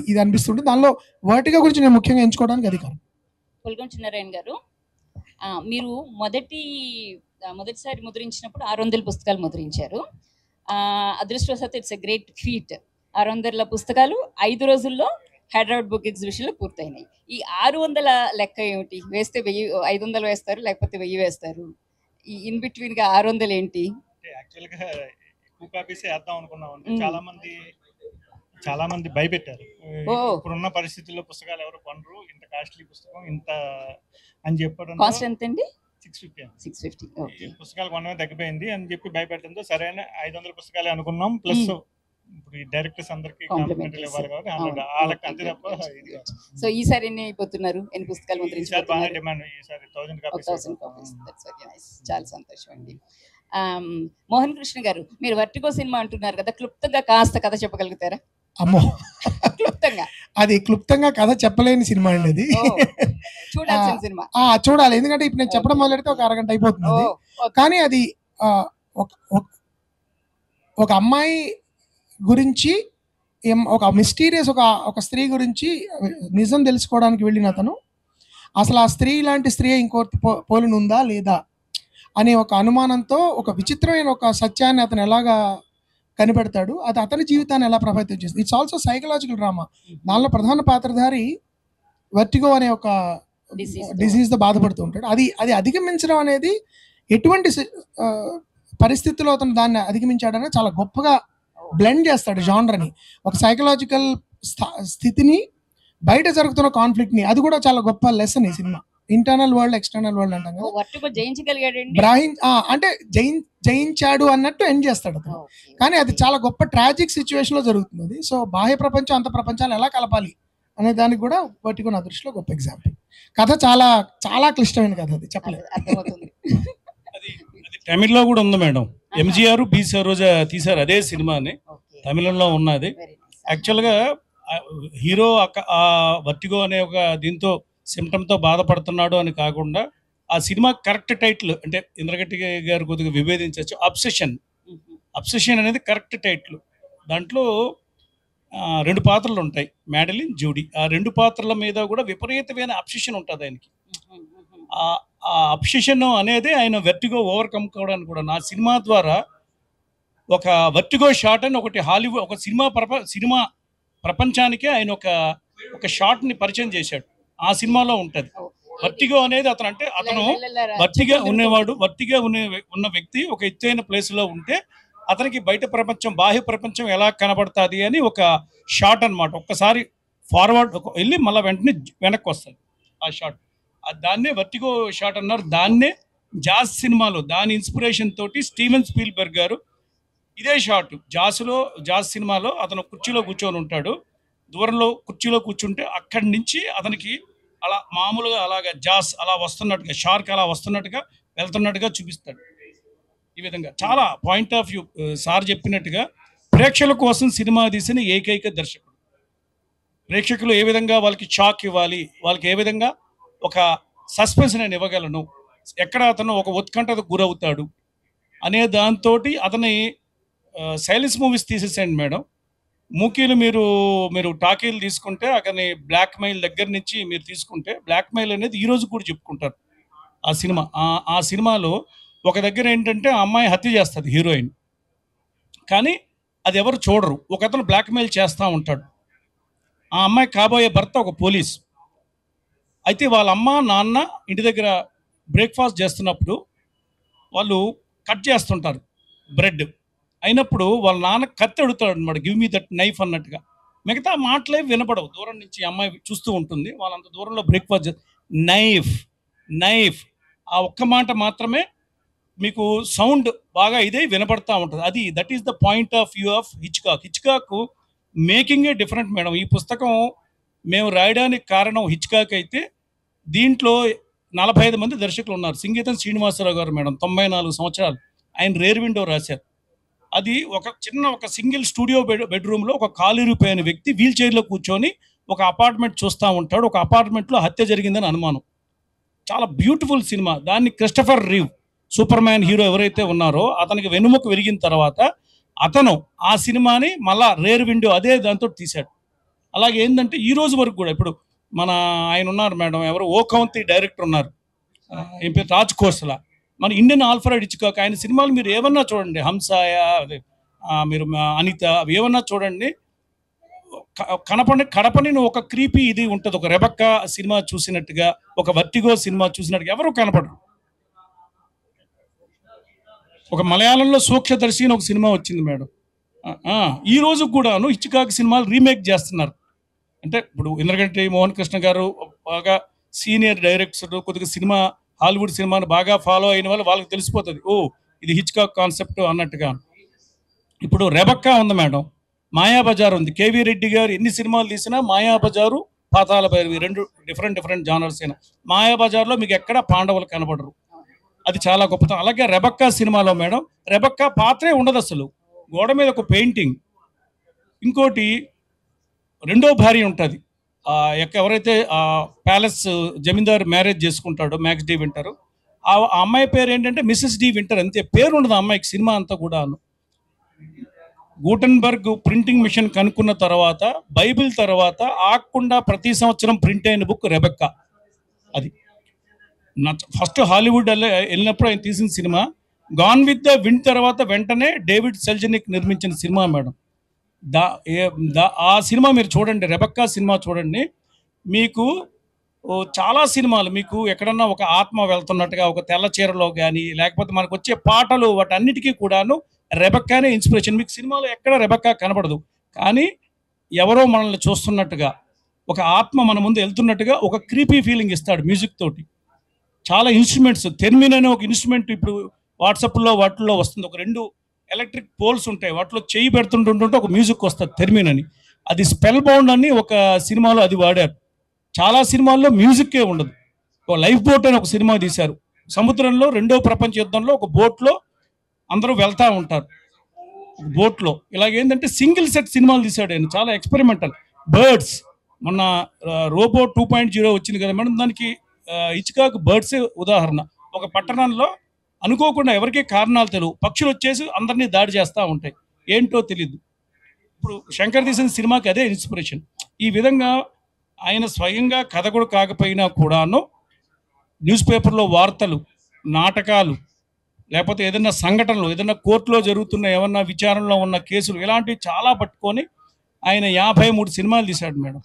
ఇది అనిపిస్తుంటుంది. దానిలో వర్టిగో గురించి నేను ముఖ్యంగా ఎంచుకోవడానికి అది కారణం. పుల్గొండ చిన్నారాయణ గారు, మీరు మొదటిసారి ముద్రించినప్పుడు 600 పుస్తకాలు ముద్రించారు. అదృష్టవశాత్తు ఇట్స్ ఎ గ్రేట్ ఫీట్. 600 పుస్తకాలు 5 రోజుల్లో హైదరాబాద్ బుక్ ఎగ్జిబిషన్లో పూర్తయినాయి. ఈ 600 లెక్క ఏమిటి? వేస్తే 500 వేస్తారు, లేకపోతే 1000 వేస్తారు. ఈ ఇన్ బిట్వీన్ గా 600 ఏంటి? యాక్చువల్గా ఎక్కువ కాపీస్ వేద్దాం అనుకున్నాం. చాలా మంది భయపెట్టారు. ఇప్పుడున్న పరిస్థితుల్లో పుస్తకాలు ఎవరు కొనరు, ఇంత కాస్ట్లీ పుస్తకం ఇంత అని చెప్పడం. కాస్ట్ ఎంత అండి? 650. పుస్తకాలు కొనడమే తగ్గిపోయింది అని చెప్పి భయపెట్టడంతో సరైన 500 పుస్తకాలే అనుకున్నాం. ప్లస్ ఇప్పుడు ఈ డైరెక్టర్స్ అందరికి కాంప్లిమెంటరీలు ఇవ్వాలి కాబట్టి 100 వాళ్ళకి అంతే తప్ప. సో ఈసారి ఎన్ని అయిపోతున్నారు? ఎన్ని పుస్తకాలు ముద్రించారు? బాగా డిమాండ్. ఈసారి 1000 కాపీస్. That's very nice. చాలా సంతోషం అండి. మోహన్ కృష్ణ గారు, మీరు వర్టిగో సినిమా అంటున్నారు కదా, క్లుప్తంగా కాస్త కథ చెప్పగలుగుతారా? అమ్మో, క్లుప్తంగా. అది క్లుప్తంగా కథ చెప్పలేని సినిమా అండి అది. చూడాల్సిన సినిమా. చూడాలి, ఎందుకంటే ఇప్పుడు నేను చెప్పడం మొదలెడితే ఒక అరగంట అయిపోతుంది. కానీ అది ఒక అమ్మాయి గురించి, ఒక మిస్టీరియస్ ఒక స్త్రీ గురించి నిజం తెలుసుకోవడానికి వెళ్ళిన అతను అసలు ఆ స్త్రీ లాంటి స్త్రీ ఇంకోటి పోలిన ఉందా లేదా అనే ఒక అనుమానంతో ఒక విచిత్రమైన ఒక సత్యాన్ని అతను ఎలాగా కనిపెడతాడు, అది అతని జీవితాన్ని ఎలా ప్రభావితం చేస్తుంది. It's also psychological drama. దానిలో ప్రధాన పాత్రధారి వర్టిగో అనే ఒక డిసీజ్తో బాధపడుతూ ఉంటాడు. అది అధిగమించడం అనేది ఎటువంటి పరిస్థితుల్లో అతను దాన్ని అధిగమించాడని చాలా గొప్పగా బ్లెండ్ చేస్తాడు జానర్ని. ఒక సైకలాజికల్ స్థితిని, బయట జరుగుతున్న కాన్ఫ్లిక్ట్ని, అది కూడా చాలా గొప్ప లెసన్ ఈ cinema. Internal world, external world అంటాం కదా. అంటే జయించాడు అన్నట్టు ఎండ్ చేస్తాడు అతను. కానీ అది చాలా గొప్ప ట్రాజిక్ సిచ్యువేషన్ లో జరుగుతుంది. సో బాహ్య ప్రపంచం అంత ప్రపంచాలు ఎలా కలపాలి అనే దానికి కూడా వర్టిగో నా దృష్టిలో గొప్ప ఎగ్జాంపుల్. కథ చాలా చాలా క్లిష్టమైన కథ, అది చెప్పలేదు. అది తమిళ్లో కూడా ఉంది మేడం. ఎంజీఆర్ బి సరోజా తీశారు అదే సినిమాని, తమిళంలో ఉన్నది. యాక్చువల్గా హీరో వర్టిగో అనే ఒక దీంతో సిమ్టమ్తో బాధపడుతున్నాడు అని కాకుండా, ఆ సినిమా కరెక్ట్ టైటిల్ అంటే ఇంద్రగట్టి గారు కొద్దిగా విభేదించవచ్చు. అబ్సెషన్ అనేది కరెక్ట్ టైటిల్. దాంట్లో 2 పాత్రలు ఉంటాయి, మ్యాడలిన్, జూడీ. ఆ 2 పాత్రల మీద కూడా విపరీతమైన అబ్సెషన్ ఉంటుంది ఆయనకి. ఆ అబ్సెషన్ అనేది ఆయన వర్టిగో ఓవర్కమ్ కావడానికి కూడా నా సినిమా ద్వారా ఒక వర్టిగో షాట్ అని ఒకటి హాలీవుడ్ ఒక సినిమా ప్రపంచానికే ఆయన ఒక షాట్ని పరిచయం చేశాడు. ఆ సినిమాలో ఉంటుంది వర్టిగో అనేది. అతను వర్టిగా ఉన్న వ్యక్తి ఒక ఎత్తైన ప్లేస్లో ఉంటే అతనికి బయట ప్రపంచం, బాహ్య ప్రపంచం ఎలా కనబడుతుంది అని ఒక షాట్ అనమాట. ఒక్కసారి ఫార్వర్డ్ వెళ్ళి మళ్ళీ వెంటనే వెనక్కి వస్తుంది ఆ షాట్. దాన్నే వర్టిగో షాట్ అన్నారు. దాన్నే జాజ్ సినిమాలో దాని ఇన్స్పిరేషన్ తోటి స్టీవెన్ స్పీల్బర్గ్ గారు ఇదే షాట్ జాజ్ సినిమాలో అతను కుర్చీలో కూర్చొని ఉంటాడు. దూరంలో కుర్చీలో కూర్చుంటే అక్కడి నుంచి అతనికి అలా మామూలుగా అలాగా జాస్ అలా వస్తున్నట్టుగా, షార్క్ అలా వస్తున్నట్టుగా వెళ్తున్నట్టుగా చూపిస్తాడు. ఈ విధంగా చాలా పాయింట్ ఆఫ్ వ్యూ సార్ చెప్పినట్టుగా ప్రేక్షకుల కోసం సినిమా తీసిన ఏకైక దర్శకుడు. ప్రేక్షకులు ఏ విధంగా వాళ్ళకి షాక్ ఇవ్వాలి, వాళ్ళకి ఏ విధంగా ఒక సస్పెన్స్ నేను ఇవ్వగలను, ఎక్కడ అతను ఒక ఉత్కంఠకు గురవుతాడు అనే దాంతో అతని సైలెన్స్ మూవీస్ తీసేసాడు మేడం. మూకీలు మీరు టాకీలు తీసుకుంటే అతని బ్లాక్ మెయిల్ దగ్గర నుంచి మీరు తీసుకుంటే, బ్లాక్ మెయిల్ అనేది ఈరోజు కూడా చెప్పుకుంటారు ఆ సినిమాలో. ఒక దగ్గర ఏంటంటే ఆ అమ్మాయి హత్య చేస్తుంది హీరోయిన్, కానీ అది ఎవరు చూడరు. ఒక అతను బ్లాక్ మెయిల్ చేస్తూ ఉంటాడు. ఆ అమ్మాయి కాబోయే భర్త ఒక పోలీస్. అయితే వాళ్ళ అమ్మ నాన్న ఇంటి దగ్గర బ్రేక్ఫాస్ట్ చేస్తున్నప్పుడు వాళ్ళు కట్ చేస్తుంటారు బ్రెడ్. అయినప్పుడు వాళ్ళ నాన్న కత్తి అడుగుతాడు అనమాట, గివ్ మీ దట్ నైఫ్ అన్నట్టుగా. మిగతా మాటలే వినపడవు, దూరం నుంచి అమ్మాయి చూస్తూ ఉంటుంది. వాళ్ళంత దూరంలో బ్రేక్ఫాస్ట్ నైఫ్ ఆ ఒక్క మాట మాత్రమే మీకు సౌండ్ బాగా ఇదే వినపడతా ఉంటుంది. That is the point of view of Hitchcock making a different madam. ఈ పుస్తకం మేము రాయడానికి కారణం హిచ్కాక్ అయితే, దీంట్లో 45 మంది దర్శకులు ఉన్నారు. సంగీతం శ్రీనివాసరావు గారు మేడం, 94 సంవత్సరాలు, ఆయన రేర్ విండో రాశారు. అది ఒక సింగిల్ స్టూడియో బెడ్రూమ్లో ఒక కాలిరిపోయిన వ్యక్తి వీల్ చైర్లో కూర్చొని ఒక అపార్ట్మెంట్ చూస్తూ ఉంటాడు. ఒక అపార్ట్మెంట్లో హత్య జరిగిందని అనుమానం. చాలా బ్యూటిఫుల్ సినిమా. దాన్ని Christopher Reeve, super man hero ఎవరైతే ఉన్నారో అతనికి వెనుముక విరిగిన తర్వాత అతను ఆ సినిమాని మళ్ళా రేర్ విండో అదే దాంతో తీశాడు. అలాగే ఏంటంటే ఈ రోజు వరకు కూడా ఇప్పుడు ఆయన ఉన్నారు మేడం, ఎవరు ఓ కౌంతి డైరెక్టర్ ఉన్నారు, ఏం పేరు, రాజ్ కోస్లా, మన ఇండియన్ ఆల్ఫ్రెడ్ హిచ్కాక్. ఆయన సినిమాలు మీరు ఏమన్నా చూడండి, హంసాయ, మీరు అనిత, అవి ఏమన్నా చూడండి, కడపని ఒక క్రీపీ ఇది ఉంటుంది. ఒక రెబక్కా సినిమా చూసినట్టుగా, ఒక వర్టిగో సినిమా చూసినట్టుగా ఎవరు కనపడరు. ఒక మలయాళంలో సూక్ష్మదర్శి అని ఒక సినిమా వచ్చింది మేడం. ఈ రోజు కూడాను హిచ్కాక్ సినిమాలు రీమేక్ చేస్తున్నారు. అంటే ఇప్పుడు ఇంద్రగంటి మోహన్ కృష్ణ గారు బాగా సీనియర్ డైరెక్టర్, కొద్దిగా సినిమా హాలీవుడ్ సినిమాని బాగా ఫాలో అయిన వాళ్ళకి తెలిసిపోతుంది, ఓ ఇది హిచ్కాక్ కాన్సెప్ట్ అన్నట్టుగా. ఇప్పుడు రెబక్కా ఉంది మేడం, మాయాబజార్ ఉంది. కేవీ రెడ్డి గారు ఎన్ని సినిమాలు తీసినా మాయాబజారు, పాతాళ భైరవి రెండు డిఫరెంట్ జానర్స్ అయినా. మాయాబజార్లో మీకు ఎక్కడ పాండవులు కనబడరు, అది చాలా గొప్పతనం. అలాగే రెబక్కా సినిమాలో మేడం, రెబక్కా పాత్రే ఉండదు అసలు, గోడ మీద ఒక పెయింటింగ్. ఇంకోటి రెండో భార్య ఉంటుంది, ఎవరైతే ప్యాలెస్ జమీందారు మ్యారేజ్ చేసుకుంటాడో, మ్యాక్స్ డి వింటర్, ఆ అమ్మాయి పేరు ఏంటంటే మిస్సెస్ డి వింటర్, అంతే, పేరు ఉండదు ఆ అమ్మాయికి సినిమా అంతా కూడాను. గూటన్బర్గ్ ప్రింటింగ్ మిషన్ కనుక్కున్న తర్వాత, బైబిల్ తర్వాత ఆకుండా ప్రతి సంవత్సరం ప్రింట్ అయిన బుక్ రెబెక్కా. అది ఫస్ట్ హాలీవుడ్ వెళ్ళినప్పుడు ఆయన తీసిన cinema. Gone with the wind తర్వాత వెంటనే డేవిడ్ సెల్జనిక్ నిర్మించిన సినిమా మేడం. ఆ సినిమా మీరు చూడండి, రెబెక్కా సినిమా చూడండి, మీకు చాలా సినిమాలు మీకు ఎక్కడన్నా ఒక ఆత్మ వెళ్తున్నట్టుగా, ఒక తెల్ల చీరలో కానీ, లేకపోతే మనకు వచ్చే పాటలు, వాటన్నిటికీ కూడాను రెబెక్కానే ఇన్స్పిరేషన్. మీకు సినిమాలో ఎక్కడ రెబెక్కా కనపడదు, కానీ ఎవరో మనల్ని చూస్తున్నట్టుగా, ఒక ఆత్మ మన ముందు వెళ్తున్నట్టుగా ఒక క్రీపీ ఫీలింగ్ ఇస్తాడు మ్యూజిక్ తోటి. చాలా ఇన్స్ట్రుమెంట్స్, తెర్మిన్ అనే ఒక ఇన్స్ట్రుమెంట్ ఇప్పుడు వాట్సాప్లో వాటిల్లో వస్తుంది, ఒక 2 ఎలక్ట్రిక్ పోల్స్ ఉంటాయి, వాటిలో చేయి పెడుతుంటుంటే ఒక మ్యూజిక్ వస్తుంది తెర్మిన్ అని. అది స్పెల్ బౌండ్ అని ఒక సినిమాలో అది వాడారు. చాలా సినిమాల్లో మ్యూజిక్కే ఉండదు. ఒక లైఫ్ బోట్ అని ఒక సినిమా తీశారు, సముద్రంలో 2వ ప్రపంచ యుద్ధంలో ఒక బోట్లో అందరూ వెళ్తూ ఉంటారు, బోట్లో. ఇలాగేంటంటే సింగిల్ సెట్ సినిమాలు తీశాడు ఆయన, చాలా ఎక్స్పెరిమెంటల్. బర్డ్స్, మొన్న రోబో 2.0 వచ్చింది కదా మేడం, దానికి హిచ్కాక్ బర్డ్సే ఉదాహరణ. ఒక పట్టణంలో అనుకోకుండా ఎవరికీ కారణాలు తెలియవు, పక్షులు వచ్చేసి అందరినీ దాడి చేస్తూ ఉంటాయి, ఏంటో తెలీదు. ఇప్పుడు శంకర్ తీసిన సినిమాకి అదే ఇన్స్పిరేషన్. ఈ విధంగా ఆయన స్వయంగా కథ కూడా కాకపోయినా కూడాను న్యూస్ పేపర్లో వార్తలు, నాటకాలు, లేకపోతే ఏదైనా సంఘటనలు, ఏదైనా కోర్టులో జరుగుతున్న ఏమన్నా విచారణలో ఉన్న కేసులు, ఇలాంటివి చాలా పట్టుకొని ఆయన 53 సినిమాలు తీశాడు మేడం.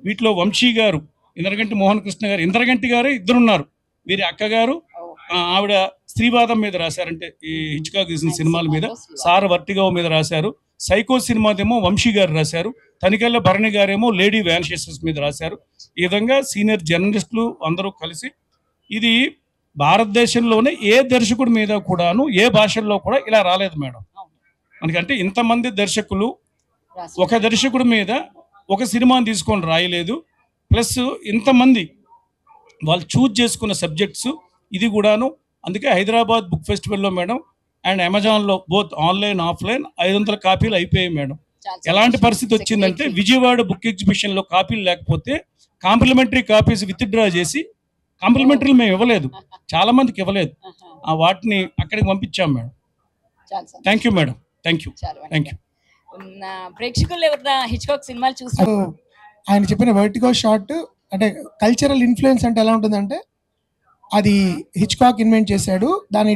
వీటిలో వంశీ గారు, ఇంద్రగంటి మోహన్ కృష్ణ గారు, ఇంద్రగంటి గారు ఇద్దరున్నారు, వీరి అక్కగారు, ఆవిడ స్త్రీవాదం మీద రాశారంటే ఈ హిచ్కాక్ తీసిన సినిమాల మీద, సార్ వర్టిగో మీద రాశారు, సైకో సినిమాదేమో వంశీ గారు రాశారు, తనికెళ్ళ భరణి గారేమో లేడీ వ్యాన్షెసెస్ మీద రాశారు. ఈ విధంగా సీనియర్ జర్నలిస్టులు అందరూ కలిసి, ఇది భారతదేశంలోనే ఏ దర్శకుడి మీద కూడాను ఏ భాషల్లో కూడా ఇలా రాలేదు మేడం. మనకంటే ఇంతమంది దర్శకులు ఒక దర్శకుడి మీద ఒక సినిమాని తీసుకొని రాయలేదు, ప్లస్ ఇంతమంది వాళ్ళు చూజ్ చేసుకున్న సబ్జెక్ట్స్ ఇది కూడాను. అందుకే హైదరాబాద్ బుక్ ఫెస్టివల్లో మేడం అండ్ అమెజాన్లో బోత్ ఆన్లైన్ ఆఫ్లైన్ 500 కాపీలు అయిపోయాయి మేడం. ఎలాంటి పరిస్థితి వచ్చిందంటే విజయవాడ బుక్ ఎగ్జిబిషన్లో కాపీలు లేకపోతే కాంప్లిమెంటరీ కాపీస్ విత్డ్రా చేసి, కాంప్లిమెంటరీలు మేము ఇవ్వలేదు, చాలా మందికి ఇవ్వలేదు, వాటిని అక్కడికి పంపించాం madam. Thank you madam, thank you. ప్రేక్షకులు ఎవరైనా హిచ్కాక్ సినిమాలు చూస్తారు, ఆయన చెప్పిన వర్టిగో షాట్ అంటే కల్చరల్ ఇన్ఫ్లుయెన్స్ అంటే ఎలా ఉంటుందంటే, అది హిచ్కాక్ ఇన్వెంట్ చేశాడు. దాని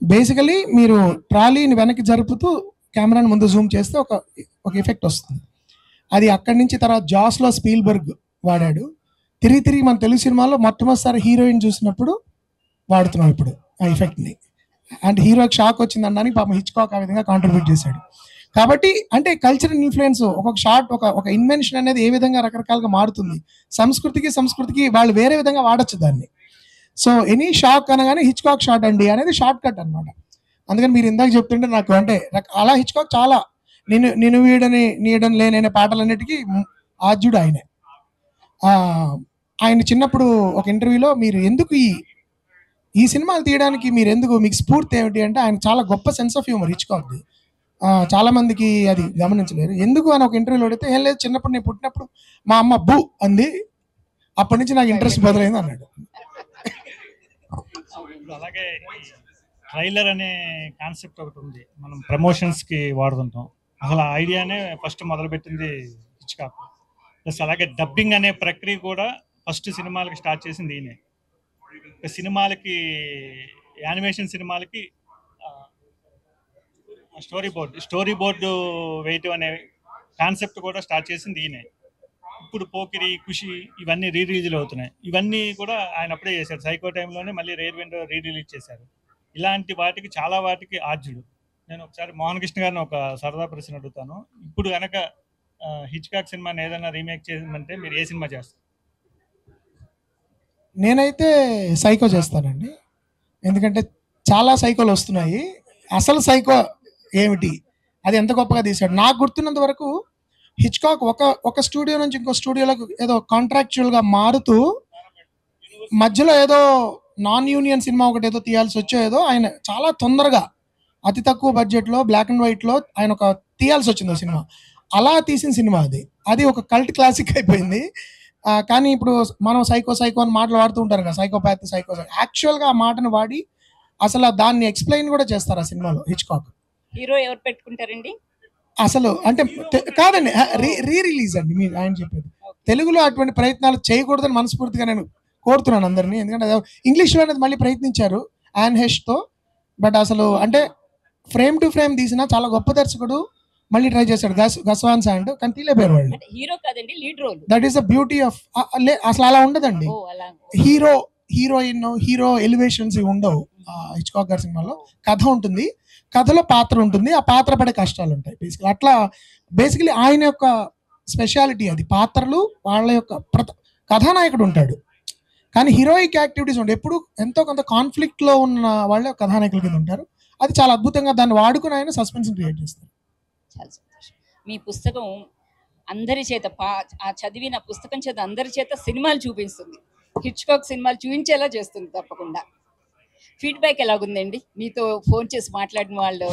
బేసికలీ మీరు ట్రాలీని వెనక్కి జరుపుతూ కెమెరాని ముందు జూమ్ చేస్తే ఒక ఎఫెక్ట్ వస్తుంది. అది అక్కడి నుంచి తర్వాత జాస్లో స్పీల్బర్గ్ వాడాడు. తిరిగి మన తెలుగు సినిమాలో మొట్టమొదటిసారి హీరోయిన్ చూసినప్పుడు వాడుతున్నాం ఇప్పుడు ఆ ఎఫెక్ట్ని. అంటే హీరోకి షాక్ వచ్చింది అనడానికి పాపం హిచ్కాక్ ఆ విధంగా కాంట్రిబ్యూట్ చేశాడు. కాబట్టి అంటే కల్చరల్ ఇన్ఫ్లుయెన్స్, ఒక్కొక్క షాట్ ఒక ఇన్వెన్షన్ అనేది ఏ విధంగా రకరకాలుగా మారుతుంది, సంస్కృతికి వాళ్ళు వేరే విధంగా వాడచ్చు దాన్ని. సో ఎనీ షాక్ అనగానే హిచ్కాక్ షాట్ అండి అనేది షార్ట్ కట్ అనమాట. అందుకని మీరు ఇందాక చెప్తుంటే నాకు అంటే అలా హిచ్కాక్ చాలా నేను వీడని నీడని లేననే పాటలన్నిటికీ ఆద్యుడు ఆయనే. ఆయన చిన్నప్పుడు ఒక ఇంటర్వ్యూలో మీరు ఎందుకు ఈ సినిమాలు తీయడానికి మీరు ఎందుకు మీకు స్ఫూర్తి ఏమిటి అంటే ఆయన చాలా గొప్ప సెన్స్ ఆఫ్ హ్యూమర్ హిచ్కాక్ది. చాలా మందికి అది గమనించలేరు. ఎందుకు అని ఒక ఇంటర్వ్యూలో అడిగితే ఏం లేదు, చిన్నప్పుడు నేను పుట్టినప్పుడు మా అమ్మ బూ అంది, అప్పటి నుంచి నాకు ఇంట్రెస్ట్ మొదలైంది అన్నాడు. ఇప్పుడు అలాగే ట్రైలర్ అనే కాన్సెప్ట్ ఒకటి ఉంది, మనం ప్రమోషన్స్కి వాడుతుంటాం. అసలు ఆ ఐడియానే ఫస్ట్ మొదలుపెట్టింది హిచ్కాక్. ప్లస్ అలాగే డబ్బింగ్ అనే ప్రక్రియ కూడా ఫస్ట్ సినిమాలకి స్టార్ట్ చేసింది ఈయనే. సినిమాలకి, యానిమేషన్ సినిమాలకి స్టోరీ బోర్డు వేయటం అనే కాన్సెప్ట్ కూడా స్టార్ట్ చేసింది ఈయనే. ఇప్పుడు పోకిరి, ఖుషి ఇవన్నీ రిలీజ్లు అవుతున్నాయి. ఇవన్నీ కూడా ఆయన అప్పుడే చేశారు. సైకో టైంలోనే మళ్ళీ రేర్ విండో రిలీజ్ చేశారు. ఇలాంటి వాటికి, చాలా వాటికి ఆద్యుడు. నేను ఒకసారి మోహన్ కృష్ణ గారిని ఒక సరదా ప్రశ్న అడుగుతాను. ఇప్పుడు కనుక హిచ్కాక్ సినిమాని ఏదైనా రీమేక్ చేసిందంటే మీరు ఏ సినిమా చేస్తారు? నేనైతే సైకో చేస్తానండి. ఎందుకంటే చాలా సైకోలు వస్తున్నాయి. అసలు సైకో ఏమిటి, అది ఎంత గొప్పగా తీశాడు. నాకు గుర్తున్నంత వరకు హిచ్కాక్ ఒక స్టూడియో నుంచి ఇంకో స్టూడియోలకు ఏదో కాంట్రాక్చువల్గా మారుతూ మధ్యలో ఏదో నాన్ యూనియన్ సినిమా ఒకటి ఏదో తీయాల్సి వచ్చో ఏదో ఆయన చాలా తొందరగా అతి తక్కువ బడ్జెట్లో బ్లాక్ అండ్ వైట్లో ఆయన ఒక తీయాల్సి వచ్చింది సినిమా. అలా తీసిన సినిమా అది ఒక కల్ట్ క్లాసిక్ అయిపోయింది. కానీ ఇప్పుడు మనం సైకో అని మాటలు వాడుతూ ఉంటారు కదా, సైకోపాత్ సైకో. యాక్చువల్గా ఆ మాటను వాడి అసలు దాన్ని ఎక్స్ప్లెయిన్ కూడా చేస్తారు ఆ సినిమాలో హిచ్కాక్. హీరో ఎవరు పెట్టుకుంటారండి అసలు అంటే కాదండి, రీ రిలీజ్ అండి మీరు ఆయన చెప్పేది. తెలుగులో అటువంటి ప్రయత్నాలు చేయకూడదని మనస్ఫూర్తిగా నేను కోరుతున్నాను అందరినీ. ఎందుకంటే ఇంగ్లీష్లో అనేది మళ్ళీ ప్రయత్నించారు యాన్ హెష్తో, బట్ అసలు అంటే ఫ్రేమ్ టు ఫ్రేమ్ తీసిన చాలా గొప్ప దర్శకుడు మళ్ళీ ట్రై చేశాడు గస్వాన్ శాండ్, కానీ తీలేపోయారు వాళ్ళు. హీరో కాదండి, lead role. That is the beauty of, అసలు అలా ఉండదండి. హీరో ఎలివేషన్స్ ఇవి ఉండవు హిచ్కాక్ గారి సినిమాలో. కథ ఉంటుంది, కథలో పాత్ర ఉంటుంది, ఆ పాత్ర పడే కష్టాలు ఉంటాయి బేసికలీ. అట్లా బేసికలీ ఆయన యొక్క స్పెషాలిటీ అది. పాత్రలు, వాళ్ళ యొక్క కథానాయకుడు ఉంటాడు, కానీ హీరోయిక్ యాక్టివిటీస్ ఉంటాయి. ఎప్పుడు ఎంతో కొంత కాన్ఫ్లిక్ట్లో ఉన్న వాళ్ళే కథానాయకుల కింద ఉంటారు. అది చాలా అద్భుతంగా దాన్ని వాడుకుని ఆయన సస్పెన్స్ క్రియేట్ చేస్తారు. చాలా సంతోషం. మీ పుస్తకం అందరి చేత ఆ చదివిన పుస్తకం చేత అందరి చేత సినిమాలు చూపిస్తుంది, హిచ్కాక్ సినిమాలు చూపించేలా చేస్తుంది. తప్పకుండా ఫీడ్బ్యాక్ ఎలాగుందండి? మీతో ఫోన్ చేసి మాట్లాడిన వాళ్ళు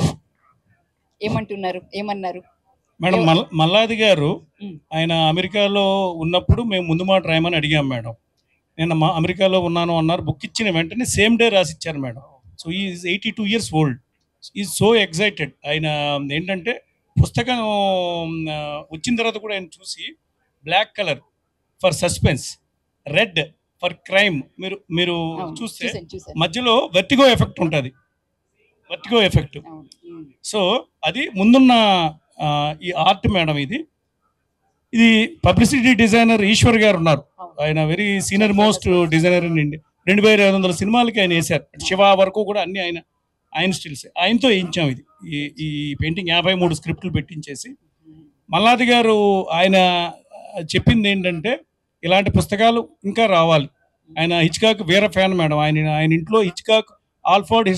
ఏమన్నారు? మేడం మల్లాది గారు ఆయన అమెరికాలో ఉన్నప్పుడు మేము ముందు మాట రాయమని అడిగాం మేడం. నేను అమెరికాలో ఉన్నాను అన్నారు. బుక్ ఇచ్చిన వెంటనే సేమ్ డే రాసిచ్చారు madam. So is 82 years old. Is so excited. ఆయన ఏంటంటే పుస్తకం వచ్చిన తర్వాత కూడా ఆయన చూసి black colour for suspense, red for crime. మీరు చూస్తే మధ్యలో వెర్టిగో ఎఫెక్ట్ ఉంటుంది, వెర్టిగో ఎఫెక్ట్. సో అది ముందున్న ఈ ఆర్ట్ మేడం. ఇది పబ్లిసిటీ డిజైనర్ ఈశ్వర్ గారు ఉన్నారు. ఆయన very senior most designer in India. 2500 సినిమాలకి ఆయన వేశారు. శివ వరకు కూడా అన్ని ఆయన స్టిల్స్ ఆయనతో వేయించాం. ఈ పెయింటింగ్ 53 స్క్రిప్ట్లు పెట్టించేసి. మల్లాది గారు ఆయన చెప్పింది ఏంటంటే ఇలాంటి పుస్తకాలు ఇంకా రావాలి. ఆయన హిచ్కాక్ వీర ఫ్యాన్ మేడం. ఆయన ఇంట్లో Hitchcock Alfred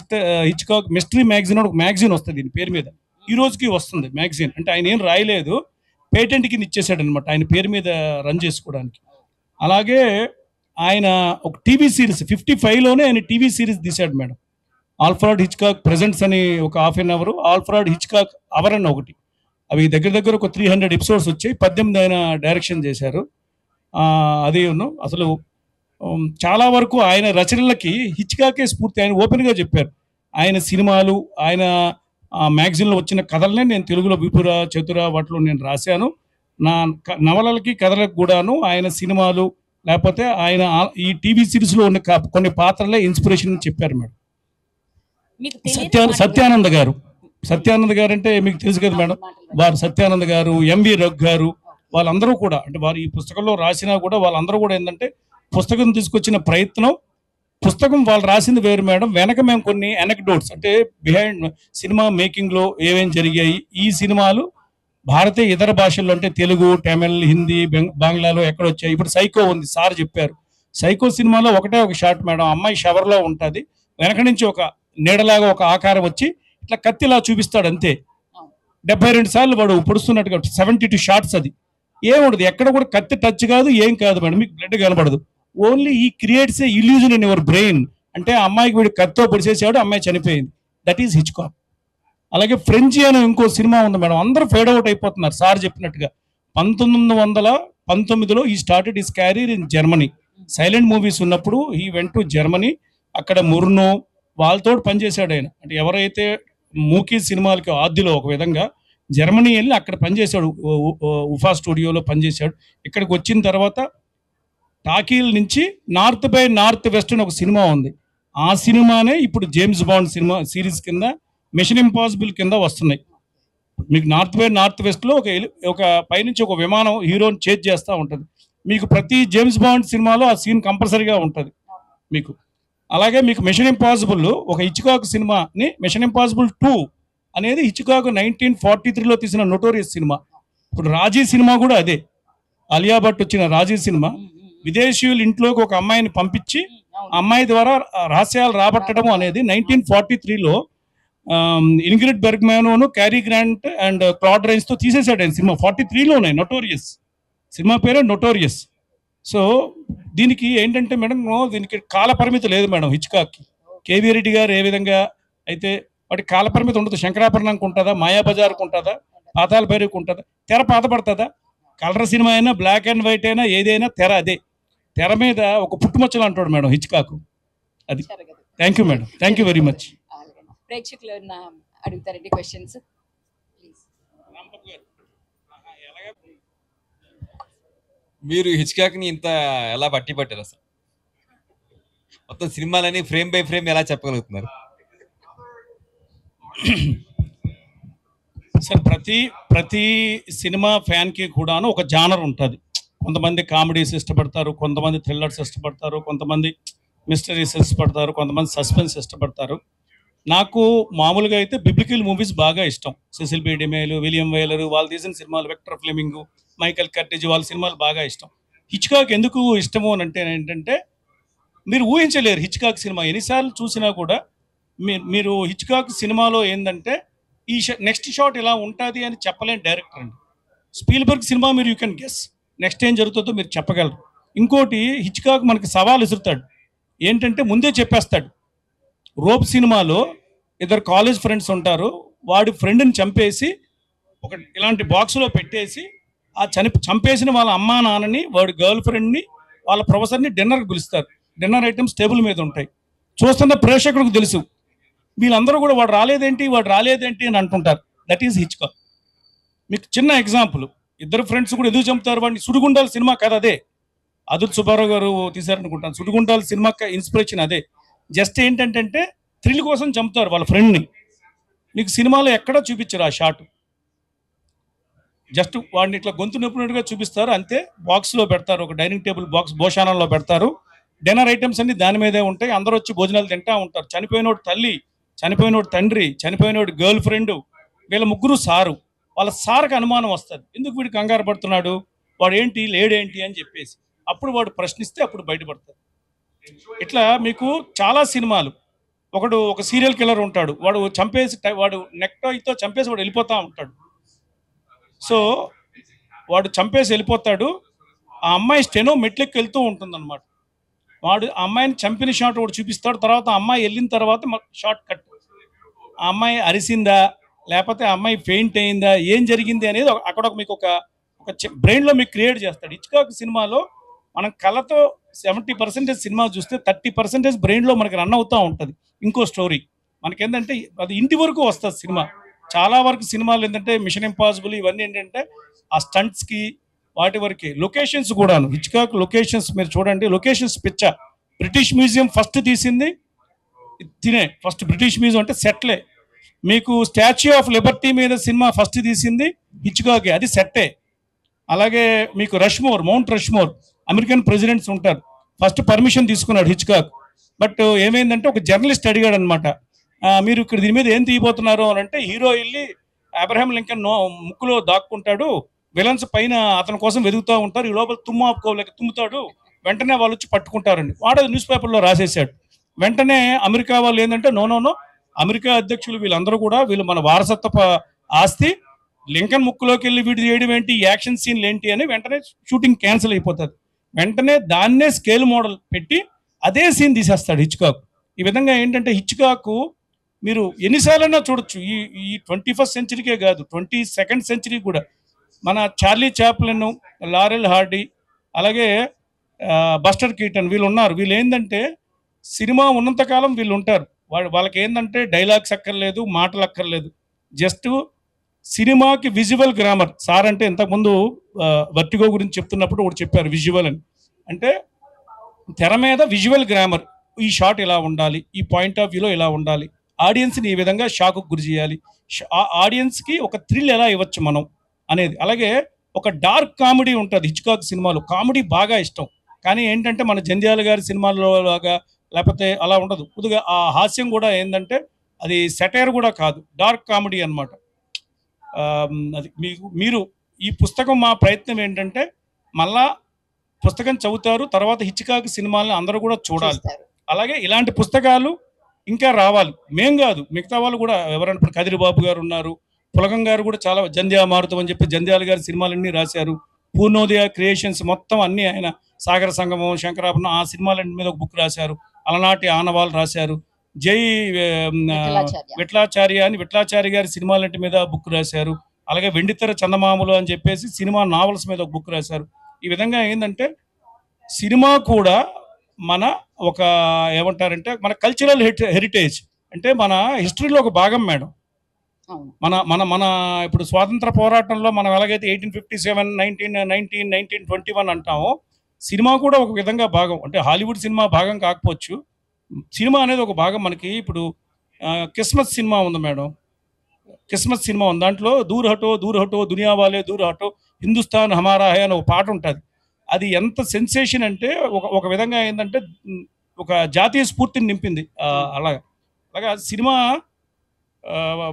Hitchcock mystery magazine ఒక మ్యాగజైన్ వస్తుంది దీని పేరు మీద. ఈ రోజుకి వస్తుంది మ్యాగజైన్. అంటే ఆయన ఏం రాయలేదు, పేటెంట్ కింద ఇచ్చేసాడు అనమాట ఆయన పేరు మీద రన్ చేసుకోవడానికి. అలాగే ఆయన ఒక టీవీ సిరీస్ 55లోనే ఆయన టీవీ సిరీస్ తీశాడు మేడం. ఆల్ఫ్రెడ్ హిచ్కాక్ ప్రెజెంట్స్ అని ఒక ½ an hour, Alfred Hitchcock hour అని ఒకటి. అవి దగ్గర ఒక 300 ఎపిసోడ్స్ వచ్చాయి. 18 ఆయన డైరెక్షన్ చేశారు. అది అసలు చాలా వరకు ఆయన రచనలకి హిచ్కాకే స్ఫూర్తి. ఆయన ఓపెన్గా చెప్పారు. ఆయన సినిమాలు, ఆయన మ్యాగజైన్లో వచ్చిన కథలనే నేను తెలుగులో విపుర చతుర వాటిలో నేను రాశాను. నా నవలలకి కథలకు కూడాను ఆయన సినిమాలు లేకపోతే ఆయన ఈ టీవీ సిరీస్లో ఉన్న కొన్ని పాత్రలే ఇన్స్పిరేషన్ అని చెప్పారు మేడం. సత్యానంద్ గారు అంటే మీకు తెలుసు కదా మేడం. వారు సత్యానంద్ గారు, ఎంవి రఘు గారు, వాళ్ళందరూ కూడా అంటే వారు ఈ పుస్తకంలో రాసినా కూడా వాళ్ళందరూ కూడా ఏంటంటే పుస్తకం తీసుకొచ్చిన ప్రయత్నం, పుస్తకం వాళ్ళు రాసింది వేరు మేడం. వెనక మేము కొన్ని అనెక్డోట్స్ అంటే బిహైండ్ సినిమా మేకింగ్లో ఏమేం జరిగాయి, ఈ సినిమాలు భారతీయ ఇతర భాషల్లో అంటే తెలుగు, తమిళ్, హిందీ, బంగ్లాలో ఎక్కడొచ్చాయి. ఇప్పుడు సైకో ఉంది, సార్ చెప్పారు. సైకో సినిమాలో ఒకటే ఒక షాట్ మేడం. అమ్మాయి షవర్లో ఉంటుంది, వెనక నుంచి ఒక నీడలాగా ఒక ఆకారం వచ్చి ఇట్లా కత్తిలా చూపిస్తాడు అంతే. 72 సార్లు వాడు పొడుస్తున్నట్టుగా 72 షాట్స్. అది ఏముండదు, ఎక్కడ కూడా కత్తి టచ్ కాదు, ఏం కాదు మేడం. మీకు బ్లడ్ కనబడదు. ఓన్లీ ఈ creates a illusion in your brain. అంటే ఆ అమ్మాయికి వీడు కత్తో పొడిచేసాడు, అమ్మాయి చనిపోయింది. That is Hitchcock. అలాగే ఫ్రెంచి అనే ఇంకో సినిమా ఉంది మేడం, అందరూ ఫేడ్ అవుట్ అయిపోతున్నారు సార్ చెప్పినట్టుగా. 1919లో ఈ started his carrier in Germany. Silent movies ఉన్నప్పుడు ఈ వెంట్ టు జర్మనీ. అక్కడ ముర్నో వాళ్ళతో పనిచేశాడు ఆయన. అంటే ఎవరైతే మూకీ సినిమాలకి ఆద్యులో ఒక విధంగా జర్మనీ వెళ్ళి అక్కడ పనిచేశాడు, ఉఫా స్టూడియోలో పనిచేశాడు. ఇక్కడికి వచ్చిన తర్వాత టాకీల నుంచి నార్త్ బై నార్త్ వెస్ట్ అని ఒక సినిమా ఉంది. ఆ సినిమానే ఇప్పుడు జేమ్స్ బాండ్ సినిమా సిరీస్ కింద, మిషన్ ఇంపాసిబుల్ కింద వస్తున్నాయి. మీకు నార్త్ బై నార్త్ వెస్ట్లో ఒక పైనుంచి ఒక విమానం హీరోని చేజ్ చేస్తూ ఉంటుంది. మీకు ప్రతి జేమ్స్ బాండ్ సినిమాలో ఆ సీన్ కంపల్సరీగా ఉంటుంది మీకు. అలాగే మీకు మిషన్ ఇంపాసిబుల్ ఒక హిచ్కాక్ సినిమాని, మిషన్ ఇంపాసిబుల్ 2 అనేది హిచ్కాక్ 1943లో తీసిన నోటోరియస్ సినిమా. ఇప్పుడు రాజీ సినిమా కూడా అదే, అలియా భట్ వచ్చిన రాజీ సినిమా. విదేశీయుల ఇంట్లోకి ఒక అమ్మాయిని పంపించి అమ్మాయి ద్వారా రహస్యాలు రాబట్టడం అనేది 1943లో Ingrid Bergman, Cary Grant and Claude Rains తో తీసేశాడు ఆయన సినిమా. 43లోనే నోటోరియస్ సినిమా పేరే నోటోరియస్. సో దీనికి ఏంటంటే మేడం, దీనికి కాల పరిమితి లేదు మేడం హిచ్కాక్కి. కేవీ రెడ్డి గారు ఏ విధంగా అయితే వాటి కాల పరిమితి ఉండదు. శంకరాభరణంకి ఉంటుందా, మాయాబజార్కి ఉంటుందా, పాతాల భైరవికి ఉంటుందా, తెర పాతపడుతుందా? కలర్ సినిమా అయినా బ్లాక్ అండ్ వైట్ అయినా ఏదైనా తెర అదే. తెర మీద ఒక పుట్టుమచ్చలు అంటాడు మేడం హిచ్కాక్. అది. Thank you madam, thank you very much. ప్రేక్షకులు అడుగుతారండి క్వశ్చన్స్. మీరు హిచ్కాక్ని ఇంత ఎలా పట్టారు అసలు? మొత్తం సినిమాలని ఫ్రేమ్ బై ఫ్రేమ్ ఎలా చెప్పగలుగుతున్నారు? సార్ ప్రతి సినిమా ఫ్యాన్కి కూడాను ఒక జానర్ ఉంటుంది. కొంతమంది కామెడీస్ ఇష్టపడతారు, కొంతమంది థ్రిల్లర్స్ ఇష్టపడతారు, కొంతమంది మిస్టరీస్ ఇష్టపడతారు, కొంతమంది సస్పెన్స్ ఇష్టపడతారు. నాకు మామూలుగా అయితే బిబ్లికల్ మూవీస్ బాగా ఇష్టం. సెసిల్ బి డిమేల్, విలియం వైలర్ వాళ్ళు తీసిన సినిమాలు, విక్టర్ ఫ్లెమింగ్, మైకల్ కర్టిజ్ వాళ్ళ సినిమాలు బాగా ఇష్టం. హిచ్కాక్ ఎందుకు ఇష్టము అని అంటే ఏంటంటే, మీరు ఊహించలేరు హిచ్కాక్ సినిమా ఎన్నిసార్లు చూసినా కూడా. మీరు హిచ్కాక్ సినిమాలో ఏంటంటే ఈ నెక్స్ట్ షాట్ ఇలా ఉంటుంది అని చెప్పలేని డైరెక్టర్ అండి. స్పీల్బర్గ్ సినిమా మీరు యూ కెన్ గెస్ నెక్స్ట్ ఏం జరుగుతుందో మీరు చెప్పగలరు. ఇంకోటి హిచ్కాక్ మనకి సవాల్ విసురుతాడు. ఏంటంటే ముందే చెప్పేస్తాడు. రోప్ సినిమాలో ఇద్దరు కాలేజ్ ఫ్రెండ్స్ ఉంటారు, వాడి ఫ్రెండ్ని చంపేసి ఒక ఇలాంటి బాక్స్లో పెట్టేసి ఆ చంపేసిన వాళ్ళ అమ్మా నాన్నని, వాడి గర్ల్ ఫ్రెండ్ని, వాళ్ళ ప్రొఫెసర్ని డిన్నర్కి పిలుస్తారు. డిన్నర్ ఐటమ్స్ టేబుల్ మీద ఉంటాయి. చూస్తున్న ప్రేక్షకులకు తెలుసు వీళ్ళందరూ కూడా వాడు రాలేదేంటి అని అంటుంటారు. That is Hitchcock. మీకు చిన్న ఎగ్జాంపుల్, ఇద్దరు ఫ్రెండ్స్ కూడా ఎందుకు చంపుతారు వాడిని? సుడిగుండాల సినిమా కదా అదే, అదుల్ సుబ్బారావు గారు తీశారనుకుంటాను. సుడిగుండాల సినిమా ఇన్స్పిరేషన్ అదే. జస్ట్ ఏంటంటే థ్రిల్ కోసం చంపుతారు వాళ్ళ ఫ్రెండ్ని. మీకు సినిమాలో ఎక్కడా చూపించరు ఆ షాట్. జస్ట్ వాడిని ఇట్లా గొంతు నొప్పినట్టుగా చూపిస్తారు అంతే. బాక్స్లో పెడతారు, ఒక డైనింగ్ టేబుల్ బాక్స్ భోషానంలో పెడతారు. డిన్నర్ ఐటమ్స్ అన్ని దాని మీదే ఉంటాయి. అందరూ వచ్చి భోజనాలు తింటా ఉంటారు. చనిపోయినోడు తల్లి, చనిపోయినోడు తండ్రి, చనిపోయినోడు గర్ల్ ఫ్రెండ్, వీళ్ళ ముగ్గురు సారు. వాళ్ళ సార్కి అనుమానం వస్తుంది, ఎందుకు వీడు కంగారు పడుతున్నాడు, వాడు ఏంటి లేడేంటి అని చెప్పేసి. అప్పుడు వాడు ప్రశ్నిస్తే అప్పుడు బయటపడతాడు. ఇట్లా మీకు చాలా సినిమాలు. ఒక సీరియల్ కిల్లర్ ఉంటాడు, వాడు చంపేసి వాడు నెక్టాయ్తో చంపేసి వాడు వెళ్ళిపోతూ ఉంటాడు. సో వాడు చంపేసి వెళ్ళిపోతాడు. ఆ అమ్మాయి స్టెనో మెట్లెక్కి వెళ్తూ ఉంటుందన్నమాట. వాడు ఆ అమ్మాయిని చంపిన షాట్ వాడు చూపిస్తాడు. తర్వాత ఆ అమ్మాయి వెళ్ళిన తర్వాత షార్ట్ కట్. ఆ అమ్మాయి అరిసిందా లేకపోతే ఆ అమ్మాయి ఫెయింట్ అయిందా, ఏం జరిగింది అనేది అక్కడ మీకు ఒక బ్రెయిన్లో మీకు క్రియేట్ చేస్తాడు. హిచ్కాక్ సినిమాలో మనం కళతో 70% సినిమా చూస్తే 30% బ్రెయిన్లో మనకి రన్ అవుతూ ఉంటుంది. ఇంకో స్టోరీ మనకేంటంటే అది ఇంటి వరకు వస్తుంది సినిమా. చాలా వరకు సినిమాలు ఏంటంటే మిషన్ ఇంపాసిబుల్ ఇవన్నీ ఏంటంటే ఆ స్టంట్స్కి వాటి వరకు. లొకేషన్స్ కూడాను, హిచ్కాక్ లొకేషన్స్ మీరు చూడండి, లొకేషన్స్ పిచ్చ. బ్రిటిష్ మ్యూజియం ఫస్ట్ తీసింది ఫస్ట్ బ్రిటిష్ మ్యూజియం అంటే సెట్లే. మీకు స్టాచ్యూ ఆఫ్ లిబర్టీ మీద సినిమా ఫస్ట్ తీసింది హిచ్కాకే, అది సెట్టే. అలాగే మీకు మౌంట్ రష్మోర్ అమెరికన్ ప్రెసిడెంట్స్ ఉంటారు, ఫస్ట్ పర్మిషన్ తీసుకున్నాడు హిచ్కాక్. బట్ ఏమైందంటే ఒక జర్నలిస్ట్ అడిగాడు అనమాట, మీరు ఇక్కడ దీని మీద ఏం తీయబోతున్నారు అని అంటే, హీరో వెళ్ళి అబ్రహాం లింకన్ ముక్కులో దాక్కుంటాడు, విలన్స్ పైన అతని కోసం వెతుకుతూ ఉంటారు, ఈ లోపల తుమ్ముతాడు, వెంటనే వాళ్ళు వచ్చి పట్టుకుంటారండి. వాడు న్యూస్ పేపర్లో రాసేసాడు. వెంటనే అమెరికా వాళ్ళు ఏంటంటే నో అమెరికా అధ్యక్షులు వీళ్ళందరూ కూడా వీళ్ళు మన వారసత్వ ఆస్తి, లింకన్ ముక్కులోకి వెళ్ళి వీడు చేయడం ఏంటి, యాక్షన్ సీన్లు ఏంటి అని వెంటనే షూటింగ్ క్యాన్సిల్ అయిపోతుంది. వెంటనే దాన్నే స్కేల్ మోడల్ పెట్టి అదే సీన్ తీసేస్తాడు హిచ్కాక్. ఈ విధంగా ఏంటంటే హిచ్కాక్ మీరు ఎన్నిసార్లైనా చూడొచ్చు. ఈ ఈ 21st సెంచరీకే కాదు, 22nd సెంచరీ కూడా. మన చార్లీ చాప్లిన్, లారెల్ హార్డీ, అలాగే బస్టర్ కీటన్ వీళ్ళు ఉన్నారు. వీళ్ళు ఏంటంటే సినిమా ఉన్నంతకాలం వీళ్ళు ఉంటారు. వాళ్ళకి ఏంటంటే డైలాగ్స్ అక్కర్లేదు, మాటలు అక్కర్లేదు, జస్ట్ సినిమాకి విజువల్ గ్రామర్. సార్ అంటే ఇంతకుముందు వర్టిగో గురించి చెప్తున్నప్పుడు ఒకటి చెప్పారు, విజువల్ అని. అంటే తెర మీద విజువల్ గ్రామర్, ఈ షాట్ ఇలా ఉండాలి, ఈ పాయింట్ ఆఫ్ వ్యూలో ఇలా ఉండాలి, ఆడియన్స్ని ఈ విధంగా షాక్కు గురి చేయాలి, ఆ ఆడియన్స్కి ఒక థ్రిల్ ఎలా ఇవ్వచ్చు మనం అనేది. అలాగే ఒక డార్క్ కామెడీ ఉంటుంది హిచ్కాక్ సినిమాలో. కామెడీ బాగా ఇష్టం, కానీ ఏంటంటే మన జంధ్యాల గారి సినిమాల్లో లాగా లేకపోతే అలా ఉండదు. కొద్దిగా ఆ హాస్యం కూడా ఏంటంటే అది సెటైర్ కూడా కాదు, డార్క్ కామెడీ అనమాట. అది మీరు ఈ పుస్తకం మా ప్రయత్నం ఏంటంటే మళ్ళా పుస్తకం చదువుతారు, తర్వాత హిచ్కాక్ సినిమాలను అందరూ కూడా చూడాలి. అలాగే ఇలాంటి పుస్తకాలు ఇంకా రావాలి. మేం కాదు, మిగతా వాళ్ళు కూడా. ఎవరైనా ఇప్పుడు కదిరిబాబు గారు ఉన్నారు, పులగం గారు కూడా చాలా జంధ్యా మారుతం అని చెప్పి జంధ్యాల గారి సినిమాలన్నీ రాశారు. పూర్ణోదయ క్రియేషన్స్ మొత్తం అన్నీ ఆయన, సాగర సంగమం, శంకరాభరణం, ఆ సినిమాలన్నింటి మీద ఒక బుక్ రాశారు. అలనాటి ఆనవాళ్ళు రాశారు. జై విఠలాచార్య అని విఠలాచార్య గారి సినిమాలంటి మీద బుక్ రాశారు. అలాగే వెండితెర చందమామలు అని చెప్పేసి సినిమా నావల్స్ మీద ఒక బుక్ రాశారు. ఈ విధంగా ఏంటంటే సినిమా కూడా మన ఒక ఏమంటారంటే మన కల్చరల్ హెరిటేజ్, అంటే మన హిస్టరీలో ఒక భాగం మేడం. మన మన మన ఇప్పుడు స్వాతంత్ర పోరాటంలో మనం ఎలాగైతే 1857, 1919, 1921 అంటామో, సినిమా కూడా ఒక విధంగా భాగం. అంటే హాలీవుడ్ సినిమా భాగం కాకపోవచ్చు, సినిమా అనేది ఒక భాగం మనకి. ఇప్పుడు క్రిస్మస్ సినిమా ఉంది మేడం, క్రిస్మస్ సినిమా ఉంది. దాంట్లో దూర్ హటో దూర్ హటో దునియా వాలే దూర్ హటో హిందుస్థాన్ హమారా హై అని ఒక పాట ఉంటుంది. అది ఎంత సెన్సేషన్ అంటే ఒక విధంగా ఏంటంటే ఒక జాతీయ స్ఫూర్తిని నింపింది. అలాగా సినిమా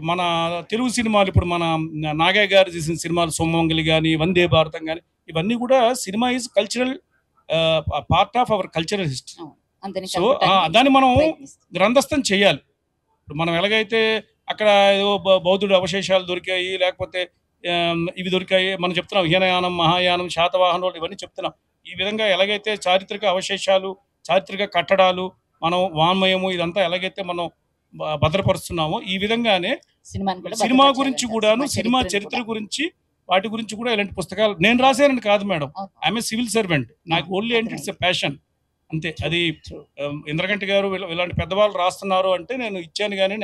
మన తెలుగు సినిమాలు ఇప్పుడు మన నాగయ్య గారు చేసిన సినిమాలు సోమంగలి కానీ, వందే భారతం కానీ, ఇవన్నీ కూడా cinema is cultural part of our cultural history. So దాన్ని మనం గ్రంథస్థం చేయాలి. ఇప్పుడు మనం ఎలాగైతే అక్కడ ఏదో బౌద్ధుడు అవశేషాలు దొరికాయి, లేకపోతే ఇవి దొరికాయి, మనం చెప్తున్నాం హీనయానం, మహాయానం, శాతవాహనులు, ఇవన్నీ చెప్తున్నాం. ఈ విధంగా ఎలాగైతే చారిత్రక అవశేషాలు, చారిత్రక కట్టడాలు, మనం వాంగ్మయము ఇదంతా ఎలాగైతే మనం భద్రపరుస్తున్నామో, ఈ విధంగానే సినిమా గురించి కూడాను, సినిమా చరిత్ర గురించి, వాటి గురించి కూడా ఇలాంటి పుస్తకాలు నేను రాశానని కాదు madam. I'm a civil servant, నాకు ఓన్లీ అంటే ఇట్స్ ఎ ప్యాషన్ అంతే. అది ఇంద్రగంటి గారు ఇలాంటి పెద్దవాళ్ళు రాస్తున్నారు అంటే నేను ఇచ్చాను. కానీ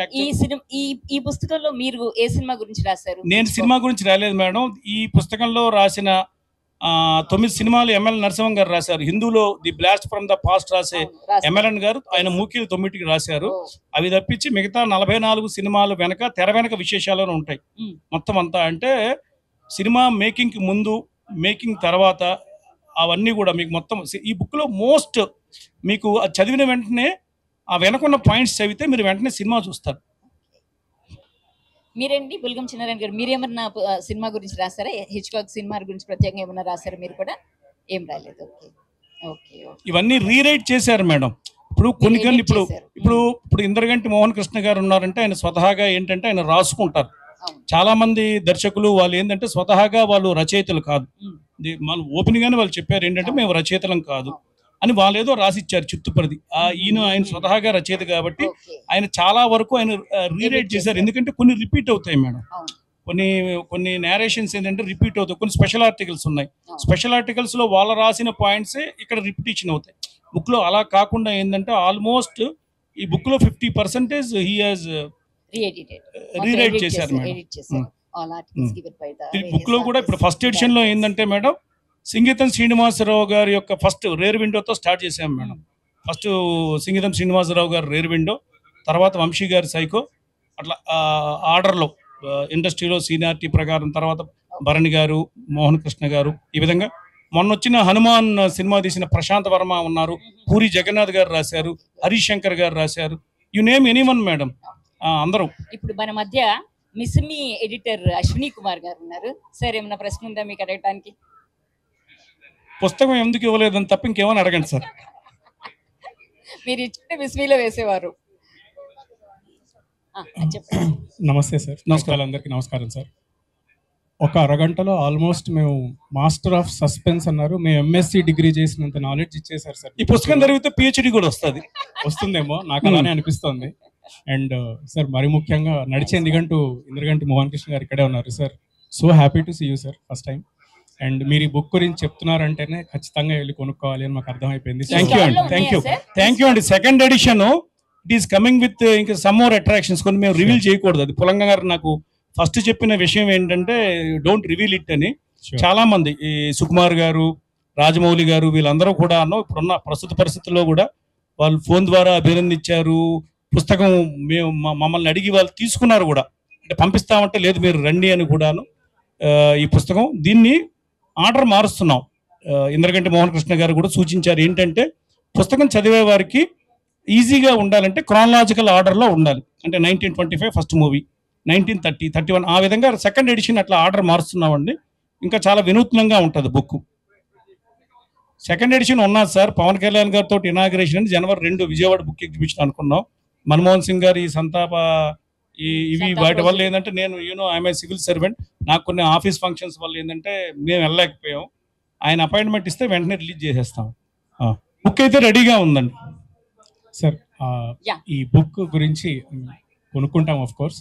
ఈ పుస్తకంలో మీరు ఏ సినిమా గురించి రాశారు? నేను సినిమా గురించి రాలేదు మేడం. ఈ పుస్తకంలో రాసిన 9 సినిమాలు ఎంఎల్ నరసింహం గారు రాశారు. హిందూలో the blast from the past రాసే ఎంఎల్ఎన్ గారు ఆయన మూకీలు 9కి రాశారు. అవి తప్పించి మిగతా 44 సినిమాలు వెనక తెర వెనక విశేషాలు ఉంటాయి మొత్తం అంతా. అంటే సినిమా మేకింగ్కి ముందు, మేకింగ్ తర్వాత, అవన్నీ కూడా మీకు మొత్తం ఈ బుక్లో మోస్ట్ మీకు చదివిన వెంటనే ఆ వెనకున్న పాయింట్స్ చదివితే మీరు వెంటనే సినిమా చూస్తారు. మీరేంటి బుల్గం చిన్నారాయణ గారు, మీరేమన్నా సినిమా గురించి రాస్తారా? హిచ్కాక్ సినిమా గురించి ప్రత్యేకంగా ఏమన్నా రాస్తారా? మీరు కూడా ఏం రాలేదు. ఓకే. ఇవన్నీ రీరైట్ చేశారు మేడం. ఇప్పుడు కొన్ని ఇప్పుడు ఇంద్రగంటి మోహన్ కృష్ణ గారు ఉన్నారంటే ఆయన స్వతహాగా ఏంటంటే ఆయన రాసుకుంటారు. చాలా మంది దర్శకులు వాళ్ళు ఏంటంటే స్వతహాగా వాళ్ళు రచయితలు కాదు. వాళ్ళు ఓపెన్ గానే వాళ్ళు చెప్పారు ఏంటంటే మేము రచయితలం కాదు అని. వాళ్ళు ఏదో రాసిచ్చారు చిత్తుపరిది. ఆయన స్వతహాగా రచయిత కాబట్టి ఆయన చాలా వరకు ఆయన రీరైట్ చేశారు. ఎందుకంటే కొన్ని రిపీట్ అవుతాయి మేడం, కొన్ని నేరేషన్స్ ఏంటంటే రిపీట్ అవుతాయి. కొన్ని స్పెషల్ ఆర్టికల్స్ ఉన్నాయి. స్పెషల్ ఆర్టికల్స్ లో వాళ్ళు రాసిన పాయింట్స్ ఇక్కడ రిపిటేషన్ అవుతాయి బుక్ లో. అలా కాకుండా ఏంటంటే ఆల్మోస్ట్ ఈ బుక్ లో 50% హీ హాజ్ రీరైట్ చేశారు మేడం. బుక్ లో కూడా ఇప్పుడు ఫస్ట్ ఎడిషన్ లో ఏంటంటే మేడం, సింగీతం శ్రీనివాసరావు గారి యొక్క ఫస్ట్ రేర్ విండోతో స్టార్ట్ చేసాం మేడం. ఫస్ట్ సింగీతం శ్రీనివాసరావు గారు రేర్ విండో, తర్వాత వంశీ గారి సైకో, అట్లా ఆర్డర్లో ఇండస్ట్రీలో సీనియారిటీ ప్రకారం, తర్వాత భరణి గారు, మోహన్ కృష్ణ గారు, ఈ విధంగా. మొన్న వచ్చిన హనుమాన్ సినిమా తీసిన ప్రశాంత్ వర్మ ఉన్నారు, పూరి జగన్నాథ్ గారు రాశారు, హరీష్ శంకర్ గారు రాశారు, యు నేమ్ ఎనీవన్ మేడం, అందరూ. ఇప్పుడు మన మధ్య మిస్మి ఎడిటర్ అశ్విని కుమార్ గారు ఉన్నారు. సార్ ఏమైనా ప్రశ్న ఉందా మీకు అడగడానికి? పుస్తకం ఎందుకు ఇవ్వలేదని తప్ప ఇంకేమని అడగండి సార్. మీరు ఇచ్చిన మిస్మీలో వేసేవారు. నమస్తే సార్. నమస్కారం, అందరికీ నమస్కారం సార్. ఒక అరగంటలో ఆల్మోస్ట్ మేము మాస్టర్ ఆఫ్ సస్పెన్స్ అన్నారు, మేము ఎంఎస్సి డిగ్రీ చేసినంత నాలెడ్జ్ ఇచ్చేసారు సార్. ఈ పుస్తకం జరిగితే పిహెచ్డి కూడా వస్తుంది. వస్తుందేమో, నాకు అలానే అనిపిస్తుంది. అండ్ సార్ మరి ముఖ్యంగా నడిచే ఇంద్రగంటి మోహన్ కృష్ణ గారు ఇక్కడే ఉన్నారు sir. So happy to see you sir first time. And మీరు ఈ బుక్ గురించి చెప్తున్నారంటేనే ఖచ్చితంగా వెళ్ళి కొనుక్కోవాలి అని మాకు అర్థమైపోయింది. థ్యాంక్ యూ అండి, థ్యాంక్ యూ అండి. Second edition it is coming with ఇంకా సమ్ మోర్ అట్రాక్షన్స్, కొన్ని మేము రివీల్ చేయకూడదు. అది పులంగ గారు నాకు ఫస్ట్ చెప్పిన విషయం ఏంటంటే డోంట్ రివీల్ ఇట్ అని. చాలా మంది ఈ సుకుమార్ గారు, రాజమౌళి గారు వీళ్ళందరూ కూడా ఇప్పుడున్న ప్రస్తుత పరిస్థితుల్లో కూడా వాళ్ళు ఫోన్ ద్వారా అభినందించారు. పుస్తకం మేము మమ్మల్ని అడిగి వాళ్ళు తీసుకున్నారు కూడా, అంటే పంపిస్తామంటే లేదు మీరు రండి అని కూడాను. ఈ పుస్తకం దీన్ని ఆర్డర్ మారుస్తున్నాం. ఇంద్రగంటి మోహన్ కృష్ణ గారు కూడా సూచించారు ఏంటంటే పుస్తకం చదివే వారికి ఈజీగా ఉండాలంటే క్రానలాజికల్ ఆర్డర్లో ఉండాలి. అంటే 1925 ఫస్ట్ మూవీ, 1930, 31 ఆ విధంగా సెకండ్ ఎడిషన్ అట్లా ఆర్డర్ మారుస్తున్నామండి. ఇంకా చాలా వినూత్నంగా ఉంటుంది బుక్. సెకండ్ ఎడిషన్ ఉన్నది సార్. పవన్ కళ్యాణ్ గారితో ఇనాగ్రేషన్ జనవరి 2 విజయవాడ బుక్ ఎగ్జిబిషన్ అనుకున్నాం. మన్మోహన్ సింగ్ గారు ఈ సంతాప ఇవి వాటి వల్ల ఏంటంటే నేను ఐఎమ్ ఏ సివిల్ సర్వెంట్, నాకు కొన్ని ఆఫీస్ ఫంక్షన్స్ వల్ల ఏంటంటే మేము వెళ్ళలేకపోయాం. ఆయన అపాయింట్మెంట్ ఇస్తే వెంటనే రిలీజ్ చేసేస్తాం. బుక్ అయితే రెడీగా ఉందండి సార్. ఈ బుక్ గురించి కొనుక్కుంటాం ఆఫ్ కోర్స్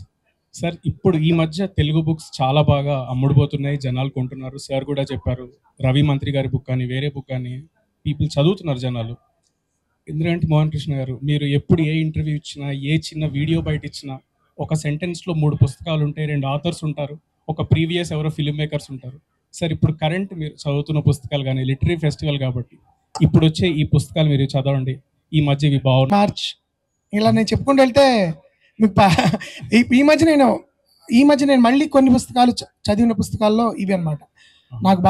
సార్. ఇప్పుడు ఈ మధ్య తెలుగు బుక్స్ చాలా బాగా అమ్ముడుపోతున్నాయి, జనాలు కొంటున్నారు. సార్ కూడా చెప్పారు, రవి మంత్రి గారి బుక్ కానీ వేరే బుక్ కానీ పీపుల్ చదువుతున్నారు జనాలు. ఇంద్రగంటి మోహన్ కృష్ణ గారు, మీరు ఎప్పుడు ఏ ఇంటర్వ్యూ ఇచ్చినా, ఏ చిన్న వీడియో బయట ఇచ్చినా ఒక సెంటెన్స్లో 3 పుస్తకాలు ఉంటాయి, 2 ఆథర్స్ ఉంటారు, ఒక ప్రీవియస్ ఎవరో ఫిల్మ్ మేకర్స్ ఉంటారు. సార్ ఇప్పుడు కరెంట్ మీరు చదువుతున్న పుస్తకాలు కానీ లిటరీ ఫెస్టివల్ కాబట్టి ఇప్పుడు వచ్చే ఈ పుస్తకాలు మీరు చదవండి. ఈ మధ్య ఇవి బాగున్నాయి. మార్చ్ ఇలా నేను చెప్పుకుంటూ వెళ్తే మీకు ఈ మధ్య నేను మళ్ళీ కొన్ని పుస్తకాలు చదివిన పుస్తకాల్లో ఇవి అనమాట నాకు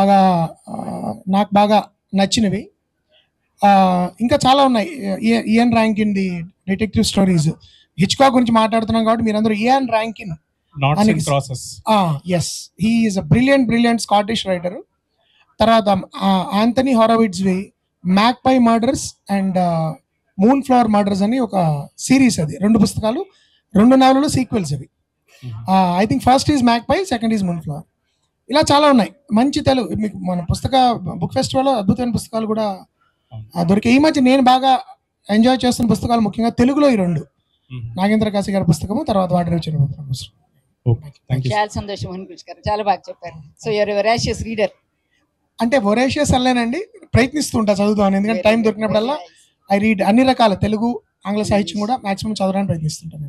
బాగా నచ్చినవి. ఇంకా చాలా ఉన్నాయి. Ian Rankin the detective stories, Hitchcock గురించి మాట్లాడుతున్నాం కాబట్టి మీరందరూ Ian Rankin as he is a brilliant Scottish writer. తర్వాత Anthony Horowitz the Magpie Murders and Moonflower Murders అని ఒక సిరీస్, అది 2 పుస్తకాలు, 2 నవలలు సీక్వెల్స్ అవి. I think first is Magpie, second is Moonflower. ఇలా చాలా ఉన్నాయి మంచి తెలుగు. మీకు మన బుక్ ఫెస్టివల్లో అద్భుతమైన పుస్తకాలు కూడా దొరికాయి. ఈ మధ్య నేను బాగా ఎంజాయ్ చేస్తున్న పుస్తకాలు ముఖ్యంగా తెలుగులో ఈ 2, నాగేంద్ర కాశీ గారి పుస్తకము, తర్వాత వాటి వచ్చిన పుస్తకం. చాలా సంతోషం మోహన్ కృష్ణ గారు, చాలా బాగా చెప్పారు. So your voracious reader. అంటే వొరాషియస్ అల్లేనండి, ప్రయత్నిస్తుంటా చదువుతాను. ఎందుకంటే టైం దొరికినప్పుడల్లా ఐ రీడ్ అన్ని రకాల తెలుగు, ఆంగ్ల సాహిత్యం కూడా మాక్సిమం చదవడానికి ప్రయత్నిస్తుంటాను.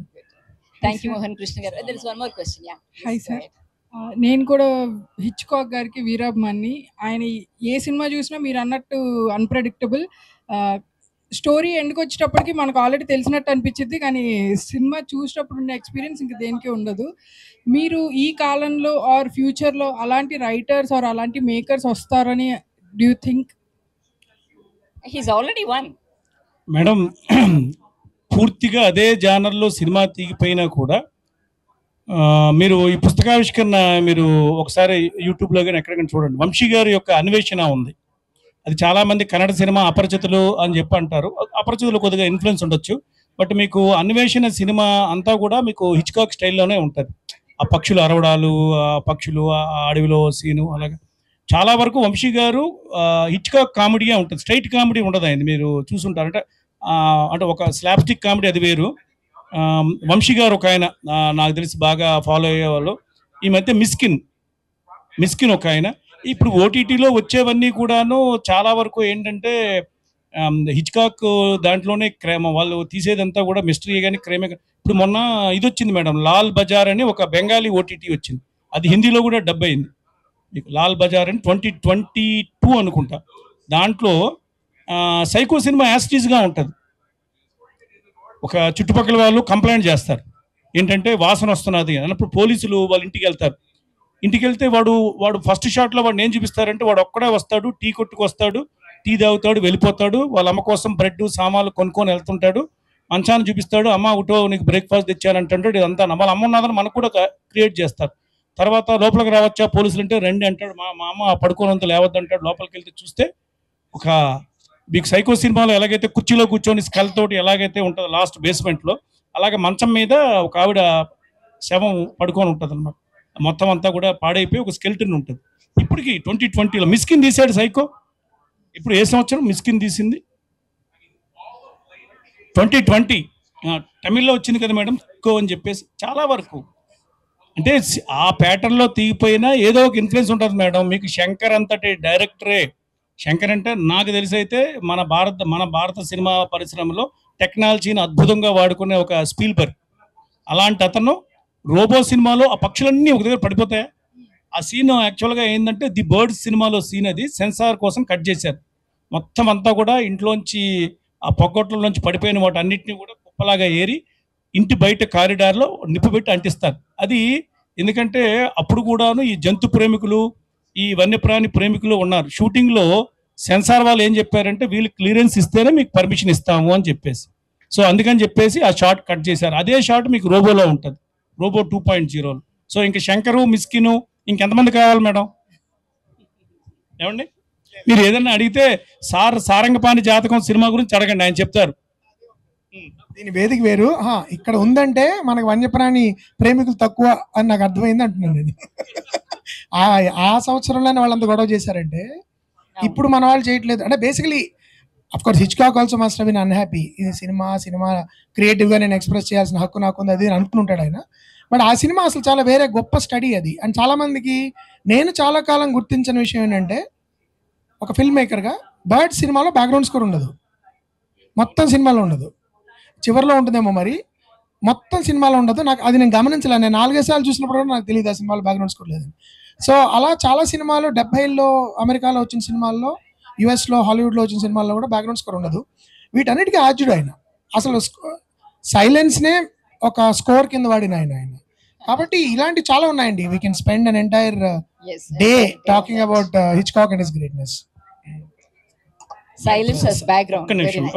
Thank you Mohan Krishna garu. There is one more question. Ya hi sir. నేను కూడా హిచ్కాక్ గారికి వీరాభిమాని. ఆయన ఏ సినిమా చూసినా మీరు అన్నట్టు అన్ప్రెడిక్టబుల్ స్టోరీ ఎండ్కి వచ్చేటప్పటికి మనకు ఆల్రెడీ తెలిసినట్టు అనిపించింది, కానీ సినిమా చూసేటప్పుడు ఉండే ఎక్స్పీరియన్స్ ఇంక దేనికే ఉండదు. మీరు ఈ కాలంలో ఆర్ ఫ్యూచర్లో అలాంటి రైటర్స్ ఆర్ అలాంటి మేకర్స్ వస్తారని do you think? He's already one madam. పూర్తిగా అదే జానర్లో సినిమా తీగిపోయినా కూడా మీరు ఈ పుస్తకావిష్కరణ మీరు ఒకసారి యూట్యూబ్లో కానీ ఎక్కడికైనా చూడండి. వంశీ గారి యొక్క అన్వేషణ ఉంది. అది చాలామంది కన్నడ సినిమా అపరిచితులు అని చెప్పి అంటారు. అపరిచితులు కొద్దిగా ఇన్ఫ్లుయెన్స్ ఉండొచ్చు, బట్ మీకు అన్వేషణ సినిమా అంతా కూడా మీకు హిచ్కాక్ స్టైల్లోనే ఉంటుంది. ఆ పక్షులు అరవడాలు, ఆ పక్షులు, ఆ అడవిలో సీను, అలాగే చాలా వరకు వంశీ గారు హిచ్కాక్ కామెడీగా ఉంటుంది, స్ట్రైట్ కామెడీ ఉండదు ఆయన. మీరు చూసుంటారంటే అంటే ఒక స్లాప్స్టిక్ కామెడీ అది వేరు. వంశీ గారు ఒక ఆయన నాకు తెలిసి బాగా ఫాలో అయ్యేవాళ్ళు. ఈ మధ్య మిస్కిన్ ఒక ఆయన. ఇప్పుడు ఓటీటీలో వచ్చేవన్నీ కూడాను చాలా వరకు ఏంటంటే హిచ్కాక్ దాంట్లోనే వాళ్ళు తీసేదంతా కూడా మిస్టరీ కానీ క్రైమే. ఇప్పుడు మొన్న ఇది వచ్చింది మేడం, లాల్ బజార్ అని ఒక బెంగాలీ ఓటీటీ వచ్చింది, అది హిందీలో కూడా డబ్ అయింది. లాల్ బజార్ అని 2022 అనుకుంటా. దాంట్లో సైకో సినిమా యాస్టీజ్గా ఉంటుంది. ఒక చుట్టుపక్కల వాళ్ళు కంప్లైంట్ చేస్తారు ఏంటంటే వాసన వస్తున్నది అన్నప్పుడు పోలీసులు వాళ్ళ ఇంటికి వెళ్తారు. ఇంటికి వెళ్తే వాడు ఫస్ట్ షాట్లో వాడిని ఏం చూపిస్తారంటే వాడు ఒక్కడే వస్తాడు, టీ కొట్టుకు వస్తాడు, టీ తాగుతాడు, వెళ్ళిపోతాడు. వాళ్ళ అమ్మ కోసం బ్రెడ్ సామాన్లు కొనుక్కొని వెళ్తుంటాడు. మంచాన్ని చూపిస్తాడు, అమ్మ ఒకటో నీకు బ్రేక్ఫాస్ట్ తెచ్చానంటాడు. ఇదంతా వాళ్ళ అమ్మ ఉన్నదని మనకు కూడా క్రియేట్ చేస్తారు. తర్వాత లోపలికి రావచ్చా పోలీసులు అంటే రండి అంటాడు. మా అమ్మ పడుకోనంత లేవద్దు అంటాడు. లోపలికి వెళ్తే చూస్తే ఒక మీకు సైకో సినిమాలో ఎలాగైతే కుర్చీలో కూర్చొని స్కెల్ తోటి ఎలాగైతే ఉంటుందో లాస్ట్ బేస్మెంట్లో, అలాగే మంచం మీద ఒక ఆవిడ శవం పడుకొని ఉంటుంది అనమాట. మొత్తం అంతా కూడా పాడైపోయి ఒక స్కెల్టన్ ఉంటుంది. ఇప్పటికి 2020లో మిస్కిన్ తీశాడు సైకో. ఇప్పుడు ఏ సంవత్సరం మిస్కిన్ తీసింది? 2020 తమిళ్లో వచ్చింది కదా మేడం సైకో అని చెప్పేసి. చాలా వరకు అంటే ఆ ప్యాటర్న్లో తీగిపోయినా ఏదో ఒక ఇన్ఫ్లుయెన్స్ ఉంటుంది మేడం. మీకు శంకర్ అంతటి డైరెక్టరే, శంకర్ అంటే నాకు తెలిసి అయితే మన భారత సినిమా పరిశ్రమలో టెక్నాలజీని అద్భుతంగా వాడుకునే ఒక స్పీల్బర్గ్. అలాంటి అతను రోబో సినిమాలో ఆ పక్షులన్నీ ఒక దగ్గర పడిపోతాయి. ఆ సీన్ యాక్చువల్గా ఏంటంటే ది బర్డ్స్ సినిమాలో సీన్, అది సెన్సార్ కోసం కట్ చేశారు. మొత్తం అంతా కూడా ఇంట్లోంచి ఆ పొగ్గొట్ల నుంచి పడిపోయిన వాటి అన్నింటినీ కూడా కుప్పలాగా ఏరి ఇంటి బయట కారిడార్లో నిప్పు పెట్టి అంటిస్తారు. అది ఎందుకంటే అప్పుడు కూడాను ఈ జంతు ప్రేమికులు, ఈ వన్యప్రాణి ప్రేమికులు ఉన్నారు. షూటింగ్లో సెన్సార్ వాళ్ళు ఏం చెప్పారంటే వీళ్ళు క్లియరెన్స్ ఇస్తేనే మీకు పర్మిషన్ ఇస్తాము అని చెప్పేసి. సో అందుకని చెప్పేసి ఆ షాట్ కట్ చేశారు. అదే షాట్ మీకు రోబోలో ఉంటుంది, రోబో 2.0. సో ఇంకా శంకరు, మిస్కిను ఇంకెంతమంది కావాలి మేడం? ఏమండి, మీరు ఏదన్నా అడిగితే సారంగపాణి జాతకం సినిమా గురించి అడగండి, ఆయన చెప్తారు. దీని వేదిక వేరు. ఇక్కడ ఉందంటే మనకు వన్యప్రాణి ప్రేమికులు తక్కువ అని నాకు అర్థమైంది అంటున్నాను నేను. ఆ సంవత్సరంలోనే వాళ్ళంతా గొడవ చేశారంటే ఇప్పుడు మన వాళ్ళు చేయట్లేదు. అంటే basically of course Hitchcock also must have been unhappy. ఇది సినిమా క్రియేటివ్గా నేను ఎక్స్ప్రెస్ చేయాల్సిన హక్కు నాకుంది అది అనుకుంటాడు ఆయన. బట్ ఆ సినిమా అసలు చాలా వేరే గొప్ప స్టడీ అది. అండ్ చాలామందికి నేను చాలా కాలం గుర్తించిన విషయం ఏంటంటే ఒక ఫిల్మ్ మేకర్గా బర్డ్ సినిమాలో బ్యాక్గ్రౌండ్ స్కోర్ ఉండదు, మొత్తం సినిమాలో ఉండదు, చివరిలో ఉంటుందేమో మరి, మొత్తం సినిమాలో ఉండదు. నాకు అది నేను గమనించలే. నేను 4-5 సార్లు చూసినప్పుడు కూడా నాకు తెలియదు ఆ సినిమాలో బ్యాక్గ్రౌండ్ స్కోర్ లేదు. సో అలా చాలా సినిమాలు 70లో అమెరికాలో వచ్చిన సినిమాల్లో, యుఎస్లో, హాలీవుడ్లో వచ్చిన సినిమాల్లో కూడా బ్యాక్గ్రౌండ్ స్కోర్ ఉండదు. వీటన్నిటికీ ఆద్యుడు ఆయన. అసలు సైలెన్స్నే ఒక స్కోర్ కింద వాడిన ఆయన. కాబట్టి ఇలాంటి చాలా ఉన్నాయండి. We can spend an entire day talking about Hitchcock and his greatness. Silence as background.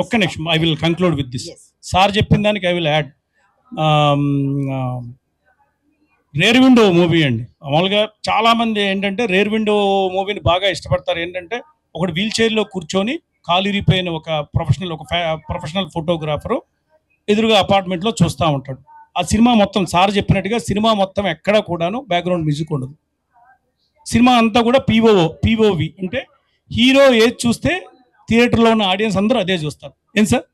ఒక్క నిమిషం I will conclude with this. Sir చెప్పిన దానికి I will add rare window movie అండి. మామూలుగా చాలామంది ఏంటంటే రేర్ విండో మూవీని బాగా ఇష్టపడతారు. ఏంటంటే ఒకటి వీల్ చైర్లో కూర్చొని కాలు ఇరిగిపోయిన ఒక ప్రొఫెషనల్ ఫోటోగ్రాఫరు ఎదురుగా అపార్ట్మెంట్లో చూస్తూ ఉంటాడు. ఆ సినిమా మొత్తం సార్ చెప్పినట్టుగా సినిమా మొత్తం ఎక్కడా కూడాను బ్యాక్గ్రౌండ్ మ్యూజిక్ ఉండదు. సినిమా అంతా కూడా పిఓవి అంటే హీరో ఏది చూస్తే థియేటర్లో ఉన్న ఆడియన్స్ అందరూ అదే చూస్తారు. ఏం సార్?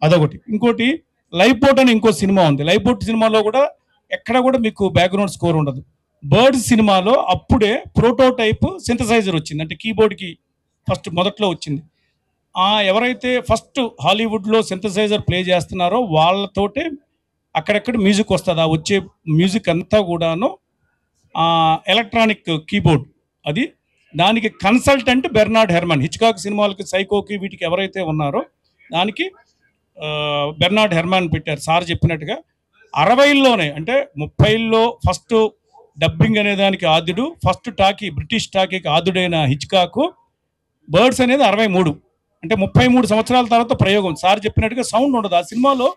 అదొకటి. ఇంకోటి లైవ్ పోర్ట్ అని ఇంకో సినిమా ఉంది. లైవ్ పోర్ట్ సినిమాలో కూడా ఎక్కడ కూడా మీకు బ్యాక్గ్రౌండ్ స్కోర్ ఉండదు. బర్డ్స్ సినిమాలో అప్పుడే ప్రోటోటైప్ సింథసైజర్ వచ్చింది, అంటే కీబోర్డ్కి మొదట్లో వచ్చింది. ఎవరైతే ఫస్ట్ హాలీవుడ్లో సింథసైజర్ ప్లే చేస్తున్నారో వాళ్ళతోటే అక్కడెక్కడ మ్యూజిక్ వస్తుంది. ఆ వచ్చే మ్యూజిక్ అంతా కూడాను ఎలక్ట్రానిక్ కీబోర్డ్. అది దానికి కన్సల్టెంట్ బెర్నార్డ్ హెర్మన్. హిచ్కాక్ సినిమాలకి, సైకోకి, వీటికి ఎవరైతే ఉన్నారో దానికి బెర్నార్డ్ హెర్మన్ పెట్టారు. సార్ చెప్పినట్టుగా 60లోనే అంటే 30లో ఫస్ట్ డబ్బింగ్ అనే దానికి ఆద్యుడు, ఫస్ట్ బ్రిటిష్ టాకీకి ఆద్యుడైన హిచ్కాక్. బర్డ్స్ అనేది 63 అంటే 33 సంవత్సరాల తర్వాత ప్రయోగం. సార్ చెప్పినట్టుగా సౌండ్ ఉండదు ఆ సినిమాలో.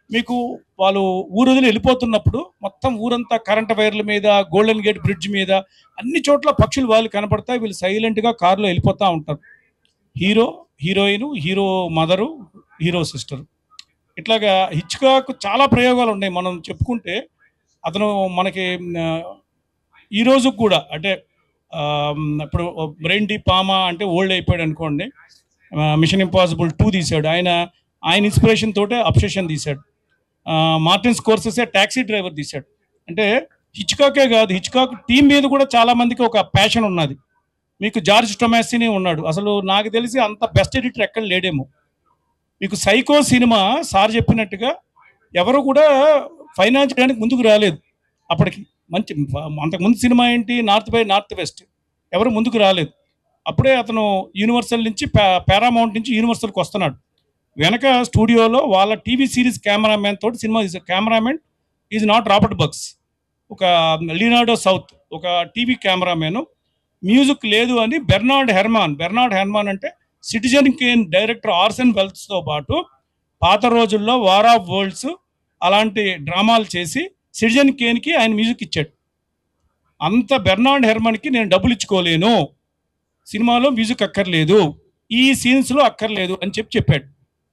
మీకు వాళ్ళు ఊరు వదిలి వెళ్ళిపోతున్నప్పుడు మొత్తం ఊరంతా కరెంట్ వైర్ల మీద, గోల్డెన్ గేట్ బ్రిడ్జ్ మీద అన్ని చోట్ల పక్షులు వాళ్ళు కనపడతాయి. వీళ్ళు సైలెంట్గా కారులో వెళ్ళిపోతూ ఉంటారు. Heroine, hero mother, hero sister. ఇట్లాగా హిచ్కాక్ చాలా ప్రయోగాలు ఉన్నాయి. మనం చెప్పుకుంటే అతను మనకి ఈ రోజు కూడా అంటే ఇప్పుడు బ్రెయిన్ డి పామా అంటే ఓల్డ్ అయిపోయాడు అనుకోండి. మిషన్ ఇంపాసిబుల్ 2 తీశాడు ఆయన ఇన్స్పిరేషన్ తోటే అబ్సెషన్ తీశాడు. మార్టిన్ స్కోర్సెసే టాక్సీ డ్రైవర్ తీశాడు. అంటే హిచ్కాకే కాదు, హిచ్కాక్ టీం మీద కూడా చాలా మందికి ఒక ప్యాషన్ ఉన్నది. మీకు జార్జ్ టొమాసిని ఉన్నాడు. అసలు నాకు తెలిసి అంత బెస్ట్ ఎడిటర్ ఎక్కడ లేడేమో. మీకు సైకో సినిమా సార్ చెప్పినట్టుగా ఎవరు కూడా ఫైనాన్స్ చేయడానికి ముందుకు రాలేదు అప్పటికి. అంతకుముందు సినిమా ఏంటి, నార్త్ బై నార్త్ వెస్ట్, ఎవరు ముందుకు రాలేదు. అప్పుడే అతను యూనివర్సల్ నుంచి పారామౌంట్ నుంచి యూనివర్సల్కి వస్తున్నాడు. వెనక స్టూడియోలో వాళ్ళ టీవీ సిరీస్ కెమెరామెన్ తోటి సినిమా తీశారు. Cameraman is not Robert bugs, ఒక లియోనార్డో సౌత్, ఒక టీవీ కెమెరామెన్. మ్యూజిక్ లేదు అని బెర్నార్డ్ హెర్మాన్ అంటే సిటిజన్ కేన్ డైరెక్టర్ ఆర్సన్ వెల్స్తో పాటు పాత రోజుల్లో వార్ ఆఫ్ వరల్డ్స్ అలాంటి డ్రామాలు చేసి సిటిజన్ కేన్కి ఆయన మ్యూజిక్ ఇచ్చాడు. అంత బెర్నార్డ్ హెర్మన్కి నేను డబ్బులు ఇచ్చుకోలేను, సినిమాలో మ్యూజిక్ అక్కర్లేదు, ఈ సీన్స్లో అక్కర్లేదు అని చెప్పాడు.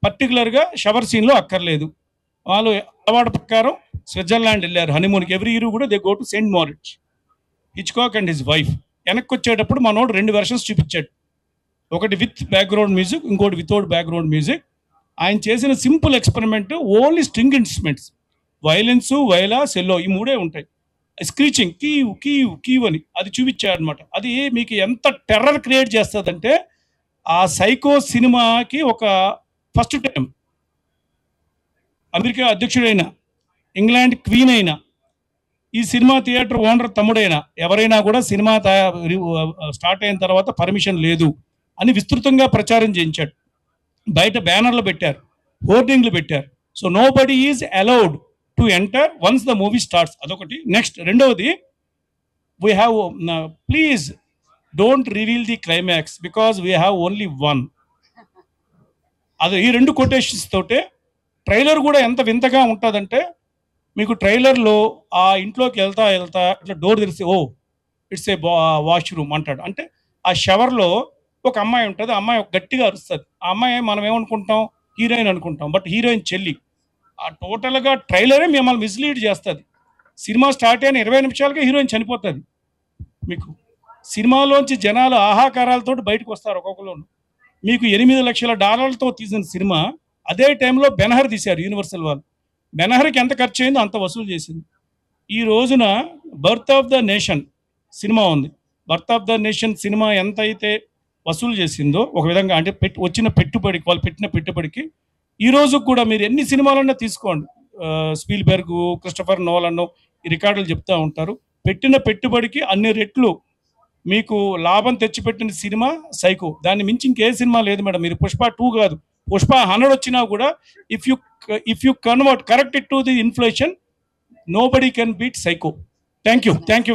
పర్టికులర్గా షవర్ సీన్లో అక్కర్లేదు. వాళ్ళు అలవాటు ప్రకారం స్విట్జర్లాండ్ వెళ్ళారు హనీమూన్కి. ఎవ్రీ ఇయర్ కూడా they go to Saint Moritz. Hitchcock and his wife. వెనక్కి వచ్చేటప్పుడు మనోడు 2 వెర్షన్స్ చూపించాడు, ఒకటి విత్ బ్యాక్గ్రౌండ్ మ్యూజిక్, ఇంకోటి వితౌట్ బ్యాక్గ్రౌండ్ మ్యూజిక్. ఆయన చేసిన simple experiment only string instruments, violins, viola, cello, ఈ 3 ఉంటాయి. స్క్రీచింగ్ కీవ్ కీవ్ కీవ్ అని అది చూపించాడు అనమాట. అది మీకు ఎంత టెర్రర్ క్రియేట్ చేస్తుందంటే, ఆ సైకో సినిమాకి ఒక ఫస్ట్ టైం అమెరికా అధ్యక్షుడైన, ఇంగ్లాండ్ క్వీన్ అయినా, ఈ సినిమా థియేటర్ ఓనర్ తమ్ముడైనా ఎవరైనా కూడా సినిమా స్టార్ట్ అయిన తర్వాత పర్మిషన్ లేదు అని విస్తృతంగా ప్రచారం చేయించాడు. బయట బ్యానర్లు పెట్టారు, హోర్డింగ్లు పెట్టారు. So nobody is allowed to enter once the movie starts. అదొకటి. నెక్స్ట్ రెండవది, we have please don't reveal the climax because we have only one. అది ఈ 2 కొటేషన్స్ తోటే ట్రైలర్ కూడా ఎంత వింతగా ఉంటుందంటే, మీకు ట్రైలర్లో ఆ ఇంట్లోకి వెళ్తా ఇట్లా డోర్ తెరిస్తే ఓ ఇట్స్ ఏ వాష్రూమ్ అంటాడు. అంటే ఆ షవర్లో ఒక అమ్మాయి ఉంటుంది, ఆ అమ్మాయి గట్టిగా అరుస్తుంది. ఆ అమ్మాయి మనం ఏమనుకుంటాం, హీరోయిన్ అనుకుంటాం, బట్ హీరోయిన్ చెల్లి. ఆ టోటల్గా ట్రైలరే మిమ్మల్ని మిస్లీడ్ చేస్తుంది. సినిమా స్టార్ట్ అయిన 20 నిమిషాలకే హీరోయిన్ చనిపోతుంది. మీకు సినిమాలోంచి జనాలు ఆహాకారాలతో బయటకు వస్తారు ఒక్కొక్కరు. మీకు $8 లక్షల తీసిన సినిమా అదే టైంలో బెనహర్ తీశారు యూనివర్సల్ వాళ్ళు. బెనహర్కి ఎంత ఖర్చు అయిందో అంత వసూలు చేసింది. ఈ రోజున బర్త్ ఆఫ్ ద నేషన్ సినిమా ఉంది. బర్త్ ఆఫ్ ద నేషన్ సినిమా ఎంత అయితే వసూలు చేసిందో ఒక విధంగా, అంటే వచ్చిన పెట్టుబడికి, వాళ్ళు పెట్టిన పెట్టుబడికి ఈ రోజు కూడా మీరు ఎన్ని సినిమాలన్నా తీసుకోండి, స్పీల్బర్గ్, క్రిస్టఫర్ నోలన్ ఈ రికార్డులు చెప్తూ ఉంటారు. పెట్టిన పెట్టుబడికి అన్ని రెట్లు మీకు లాభం తెచ్చిపెట్టిన సినిమా సైకో. దాన్ని మించి ఇంకే సినిమా లేదు మేడం. మీరు పుష్ప 2 కాదు, పుష్ప 100 వచ్చినా కూడా if you convert correct it to the inflation, nobody can beat Psycho. Thank you.